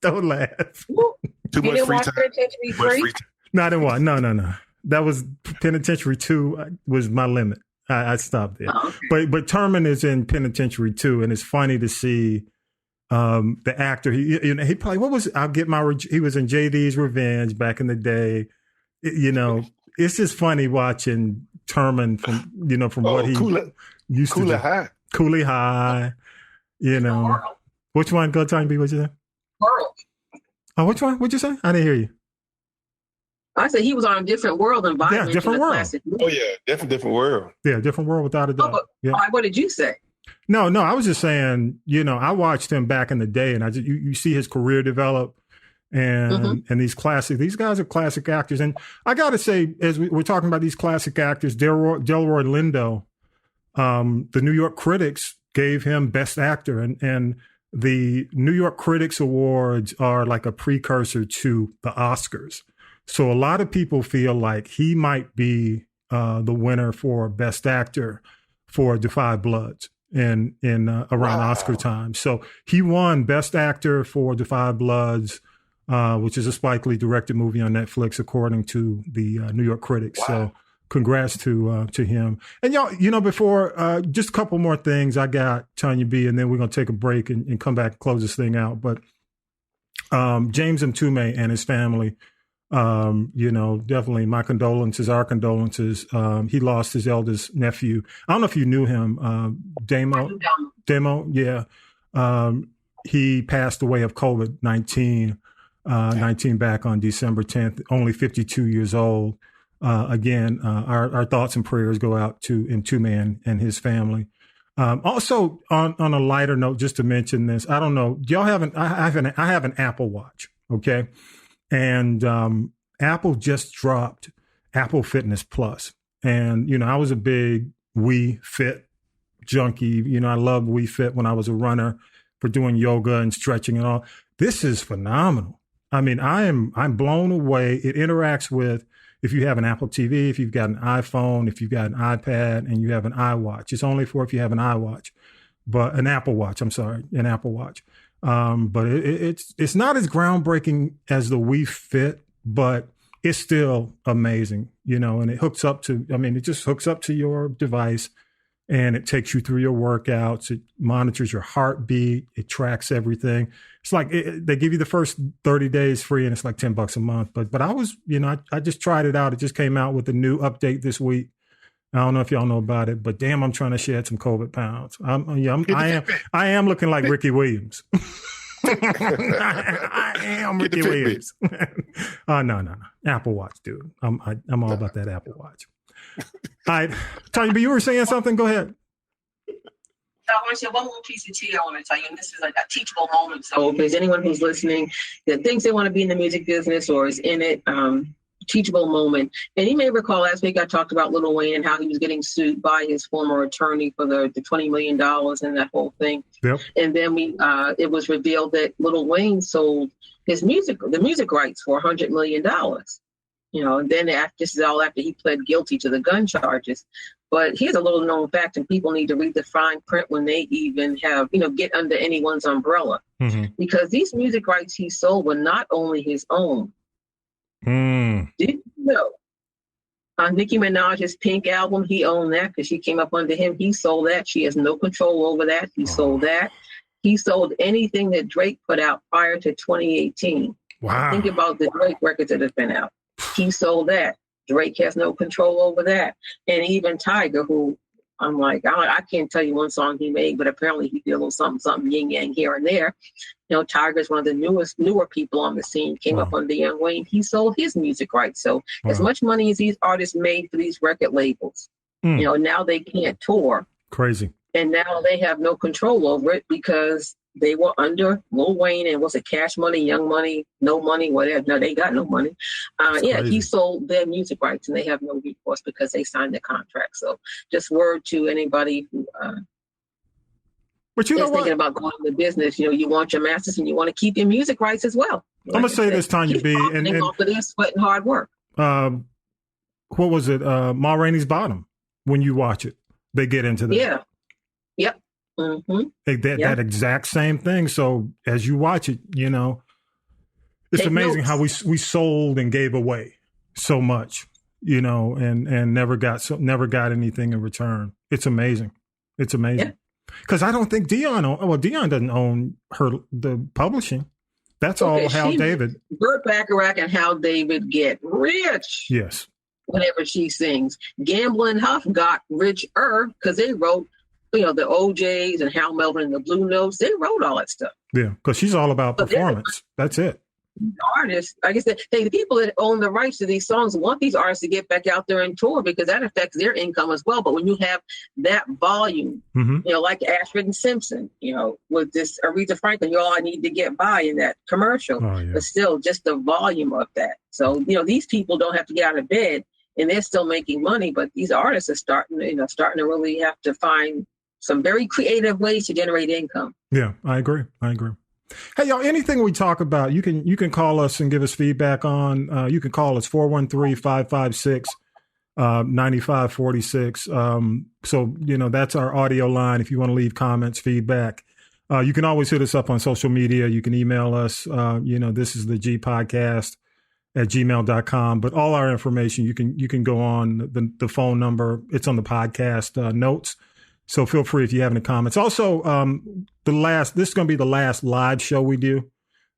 Don't laugh. Too much free time. No, I didn't watch. No. That was Penitentiary 2 was my limit. I stopped there. Oh, okay. But Turman is in Penitentiary 2, and it's funny to see the actor. He probably he was in JD's Revenge back in the day. It's just funny watching Turman from what he used to do. Cooley High. Which one? Go Tonya B. What'd you say? World. Oh, which one? What'd you say? I didn't hear you. I said he was on a different world environment. Yeah, different world. Oh yeah, different world. Yeah, different world without a doubt. Yeah. What did you say? No, I was just saying, I watched him back in the day, and you see his career develop, and these guys are classic actors. And I got to say, as we're talking about these classic actors, Delroy Lindo, the New York critics gave him Best Actor, and the New York Critics Awards are like a precursor to the Oscars. So a lot of people feel like he might be the winner for Best Actor for Da 5 Bloods in around Oscar time. So he won Best Actor for Da 5 Bloods, which is a Spike Lee directed movie on Netflix, according to the New York Critics. Wow. So congrats to him. And y'all, before just a couple more things, I got Tonya B, and then we're gonna take a break and come back and close this thing out. But James Mtume and his family. Definitely my condolences, our condolences. He lost his eldest nephew. I don't know if you knew him, Demo. Yeah. He passed away of COVID-19, 19 back on December 10th, only 52 years old. Again, our thoughts and prayers go out to Mtume and his family. Also on a lighter note, just to mention this, I don't know, y'all I have an Apple Watch. Okay. And Apple just dropped Apple Fitness Plus. And, I was a big Wii Fit junkie. I loved Wii Fit when I was a runner for doing yoga and stretching and all. This is phenomenal. I mean, I'm blown away. It interacts with, if you have an Apple TV, if you've got an iPhone, if you've got an iPad, and you have an iWatch. It's only for if you have an iWatch, but an Apple Watch. But it's not as groundbreaking as the Wii Fit, but it's still amazing, and it hooks up to, it just hooks up to your device, and it takes you through your workouts. It monitors your heartbeat. It tracks everything. It's like they give you the first 30 days free, and it's like $10 a month. But I was, I just tried it out. It just came out with a new update this week. I don't know if y'all know about it, but damn, I'm trying to shed some COVID pounds. I am looking like Ricky Williams. I am Ricky Williams. No. Apple Watch, dude. I'm all about that Apple Watch. All right. Tonya, but you were saying something? Go ahead. I want to say one more piece of tea I want to tell you, and this is like a teachable moment. So if there's anyone who's listening that thinks they want to be in the music business or is in it, teachable moment. And you may recall last week I talked about Lil Wayne and how he was getting sued by his former attorney for the $20 million and that whole thing. Yep. And then it was revealed that Lil Wayne sold the music rights for $100 million. And then this is all after he pled guilty to the gun charges. But here's a little known fact, and people need to read the fine print when they even have, get under anyone's umbrella. Mm-hmm. Because these music rights he sold were not only his own. Did you know? On Nicki Minaj's Pink album, he owned that because she came up under him. He sold that. She has no control over that. He sold that. He sold anything that Drake put out prior to 2018. Wow. Think about the Drake records that have been out. He sold that. Drake has no control over that. And even Tiger, who I'm like, I can't tell you one song he made, but apparently he did a little something, yin yang here and there. Tiger's one of the newer people on the scene, came up under Young Wayne. He sold his music rights. So as much money as these artists made for these record labels, now they can't tour. Crazy. And now they have no control over it because they were under Lil Wayne and was it Cash Money, Young Money, No Money, whatever. No, they got no money. He sold their music rights and they have no recourse because they signed the contract. So just word to anybody who but you know what? Thinking about going into business, you want your masters and you want to keep your music rights as well. I'm gonna say this, Tonya B, and off of their sweat and hard work. What was it? Ma Rainey's Bottom. When you watch it, they get into that. Yeah. Yep. Mm-hmm. That exact same thing. So as you watch it, it's Take amazing notes. how we sold and gave away so much, and never got anything in return. It's amazing. It's amazing. Because I don't think Dion doesn't own the publishing. That's all Hal David. Burt Bacharach and Hal David get rich. Yes. Whenever she sings. Gamblin' Huff got richer because they wrote, the OJs and Hal Melvin and the Blue Notes. They wrote all that stuff. Yeah, because she's all about performance. That's it. artists, like I said, the people that own the rights to these songs want these artists to get back out there and tour because that affects their income as well. But when you have that volume, like Ashford and Simpson, with this Aretha Franklin, you all need to get by in that commercial. But still, just the volume of that. So, these people don't have to get out of bed and they're still making money. But these artists are starting to really have to find some very creative ways to generate income. Yeah, I agree. Hey, y'all, anything we talk about, you can call us and give us feedback on. You can call us 413-556-9546. So, that's our audio line if you want to leave comments, feedback. You can always hit us up on social media. You can email us. This is the G Podcast at gmail.com. But all our information, you can go on the phone number. It's on the podcast notes. So feel free if you have any comments. Also, this is going to be the last live show we do.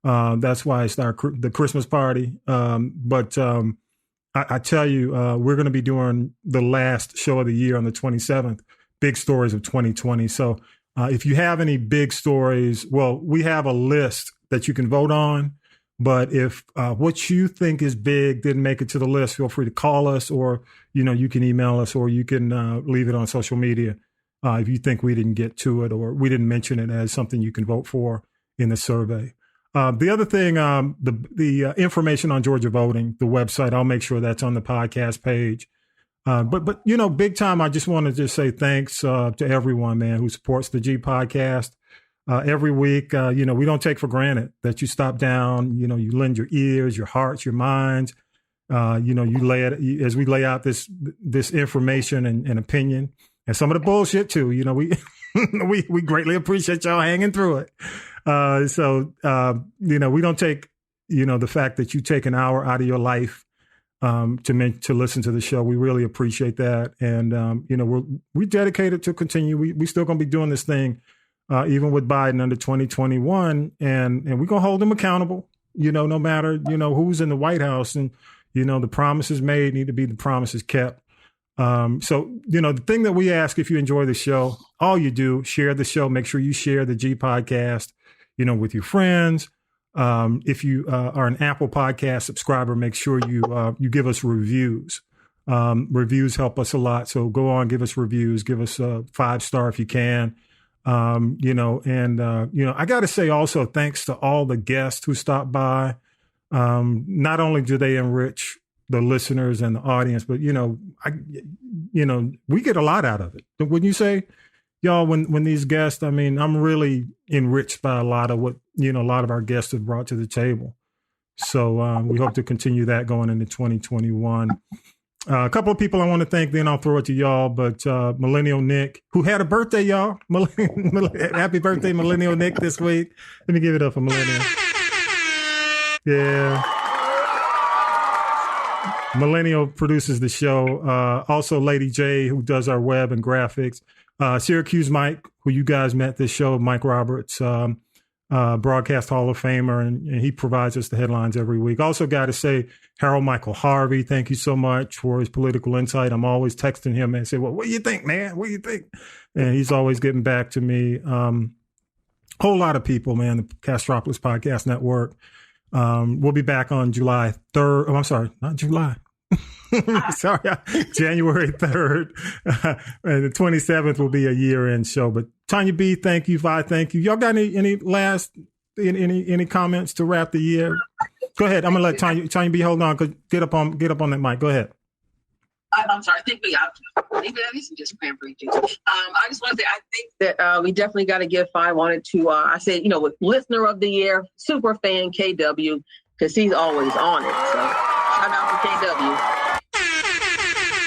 That's why it's the Christmas party. But I tell you, we're going to be doing the last show of the year on the 27th, Big Stories of 2020. So if you have any big stories, well, we have a list that you can vote on. But if what you think is big didn't make it to the list, feel free to call us or, you can email us or you can leave it on social media. If you think we didn't get to it or we didn't mention it as something you can vote for in the survey. The other thing, the information on Georgia voting, the website, I'll make sure that's on the podcast page. But big time, I just want to just say thanks to everyone, man, who supports the G Podcast. Every week, we don't take for granted that you stop down, you lend your ears, your hearts, your minds. You lay it as we lay out this information and opinion. And some of the bullshit too, we greatly appreciate y'all hanging through it. So we don't take, the fact that you take an hour out of your life to listen to the show. We really appreciate that. And, we're dedicated to continue. We still going to be doing this thing, even with Biden under 2021. And we're going to hold him accountable, no matter, who's in the White House. And, the promises made need to be the promises kept. So, the thing that we ask, if you enjoy the show, all you do, share the show, make sure you share the G Podcast, with your friends. If you are an Apple Podcast subscriber, make sure you give us reviews. Reviews help us a lot. So go on, give us reviews, give us a 5-star if you can. I got to say also, thanks to all the guests who stopped by. Not only do they enrich the listeners and the audience, but we get a lot out of it. But when you say, y'all, when these guests, I'm really enriched by a lot of what, a lot of our guests have brought to the table. So we hope to continue that going into 2021. A couple of people I want to thank, then I'll throw it to y'all. But Millennial Nick, who had a birthday, y'all. Happy birthday, Millennial Nick, this week. Let me give it up for Millennial. Yeah. Millennial produces the show. Also, Lady J, who does our web and graphics. Syracuse Mike, who you guys met this show, Mike Roberts, Broadcast Hall of Famer, and he provides us the headlines every week. Also got to say, Harold Michael Harvey, thank you so much for his political insight. I'm always texting him and say, well, what do you think, man? What do you think? And he's always getting back to me. Whole lot of people, man, the Castropolis Podcast Network. We'll be back on July 3rd. Oh, I'm sorry, not July. Sorry, January 3rd. And the 27th will be a year-end show. But Tonya B, thank you. Vi, thank you. Y'all got any last any comments to wrap the year? Go ahead. I'm gonna let Tonya B hold on. Get up on that mic. Go ahead. I'm sorry. I think maybe that is just cranberry juice. I just want to say, I think that we definitely got to give 5 on it to, I said, with listener of the year, super fan KW, because he's always on it. So shout out to KW.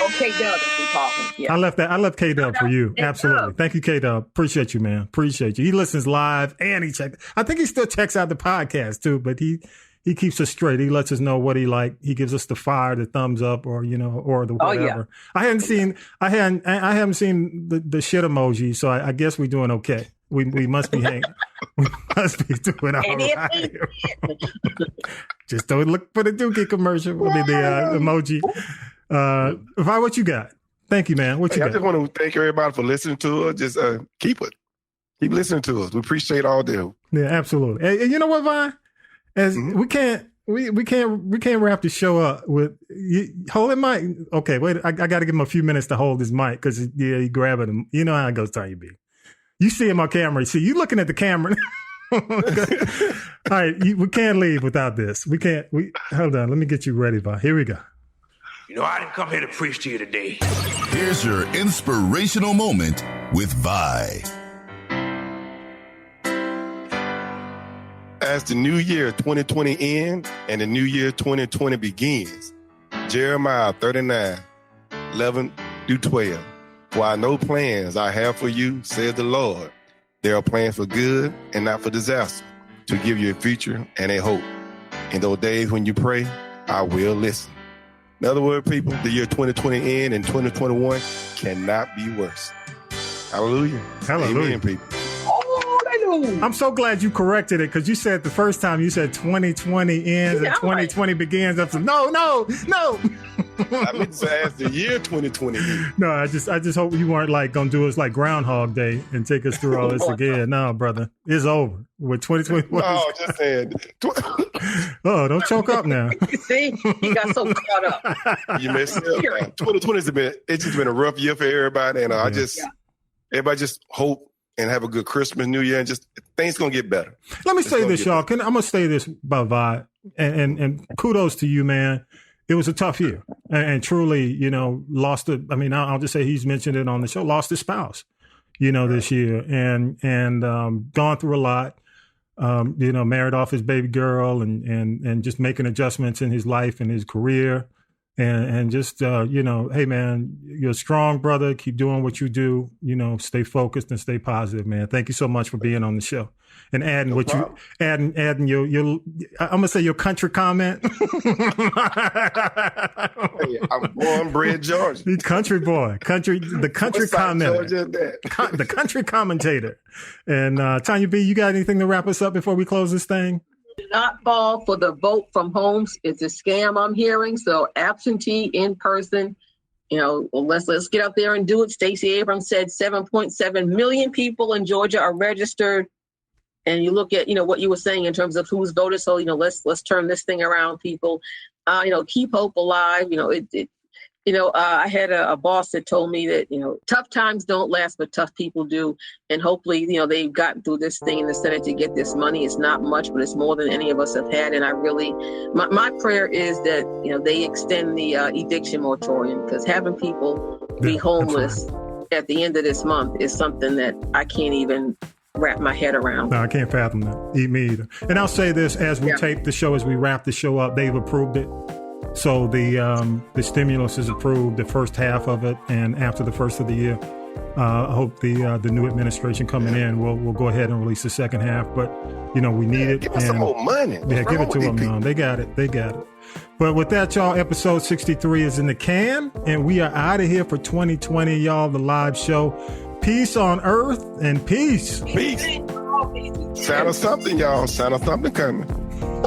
Oh, KW, we call him. Yeah. I left KW for you. Absolutely. Thank you, KW. Appreciate you, man. Appreciate you. He listens live and he checks. I think he still checks out the podcast too, but he keeps us straight. He lets us know what he like. He gives us the fire, the thumbs up, or or the whatever. Oh, yeah. I haven't seen the shit emoji, so I guess we're doing okay. We must be hanging. We must be doing all right. Just don't look for the Dookie commercial. I mean, the emoji. Vi, what you got? Thank you, man. What you got? I just want to thank everybody for listening to us. Just keep listening to us. We appreciate all the help. Yeah, absolutely. And you know what, Vi? we can't wrap the show up with hold his mic. Okay, wait. I got to give him a few minutes to hold his mic because he grabbing him. You know how it goes, Tonya B. You see him on camera. See you looking at the camera. All right, we can't leave without this. We can't. Hold on. Let me get you ready, Vi. Here we go. You know, I didn't come here to preach to you today. Here's your inspirational moment with Vi. As the new year 2020 ends and the new year 2020 begins, Jeremiah 39:11-12. For I know plans I have for you, says the Lord. They are plans for good and not for disaster, to give you a future and a hope. In those days when you pray, I will listen. In other words, people, the year 2020 end and 2021 cannot be worse. Hallelujah. Hallelujah. Amen, people. I'm so glad you corrected it because you said the first time you said 2020 ends and 2020 begins. I said, no. I meant to say as the year 2020 ends. No, I just hope you weren't like going to do us like Groundhog Day and take us through all this again. No, brother, it's over with 2021. No, just saying. Oh, don't choke up now. See, he got so caught up. You messed up. 2020 has been a rough year for everybody, and everybody just hope and have a good Christmas, New Year, and just things gonna get better. Let me say this, y'all. I'm gonna say this about Vi, and kudos to you, man. It was a tough year, and truly, you know, I'll just say he's mentioned it on the show. Lost his spouse, you know, this year, and gone through a lot. You know, married off his baby girl, and just making adjustments in his life and his career. And just, you know, hey, man, you're a strong brother. Keep doing what you do. You know, stay focused and stay positive, man. Thank you so much for being on the show and adding adding your I'm going to say your country comment. Hey, I'm born, bred Georgia. Country boy, the country commentator, the country commentator. And Tonya B, you got anything to wrap us up before we close this thing? Do not fall for the vote from home. It's a scam I'm hearing. So absentee, in person, you know, well, let's get out there and do it. Stacey Abrams said 7.7 million people in Georgia are registered. And you look at, you know, what you were saying in terms of who's voted. So, you know, let's turn this thing around, people. You know, keep hope alive. You know, I had a boss that told me that, you know, tough times don't last, but tough people do. And hopefully, you know, they've gotten through this thing in the Senate to get this money. It's not much, but it's more than any of us have had. And I really, my prayer is that, you know, they extend the eviction moratorium, because having people be homeless at the end of this month is something that I can't even wrap my head around. No, I can't fathom that. Me either. And I'll say this, as we tape the show, as we wrap the show up, they've approved it. So the stimulus is approved, the first half of it, and after the first of the year, I hope the new administration coming in will go ahead and release the second half. But you know, we need it. Give us some more money. Yeah, give it to them. No, they got it. But with that, y'all, episode 63 is in the can, and we are out of here for 2020, y'all. The live show. Peace on earth and peace. Peace. Sound of something, y'all. Sound of something coming.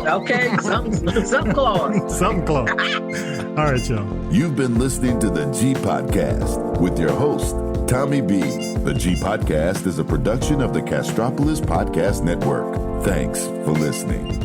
Okay, something close. Something close. All right, y'all. You've been listening to the G Podcast with your host, Tonya B. The G Podcast is a production of the Castropolis Podcast Network. Thanks for listening.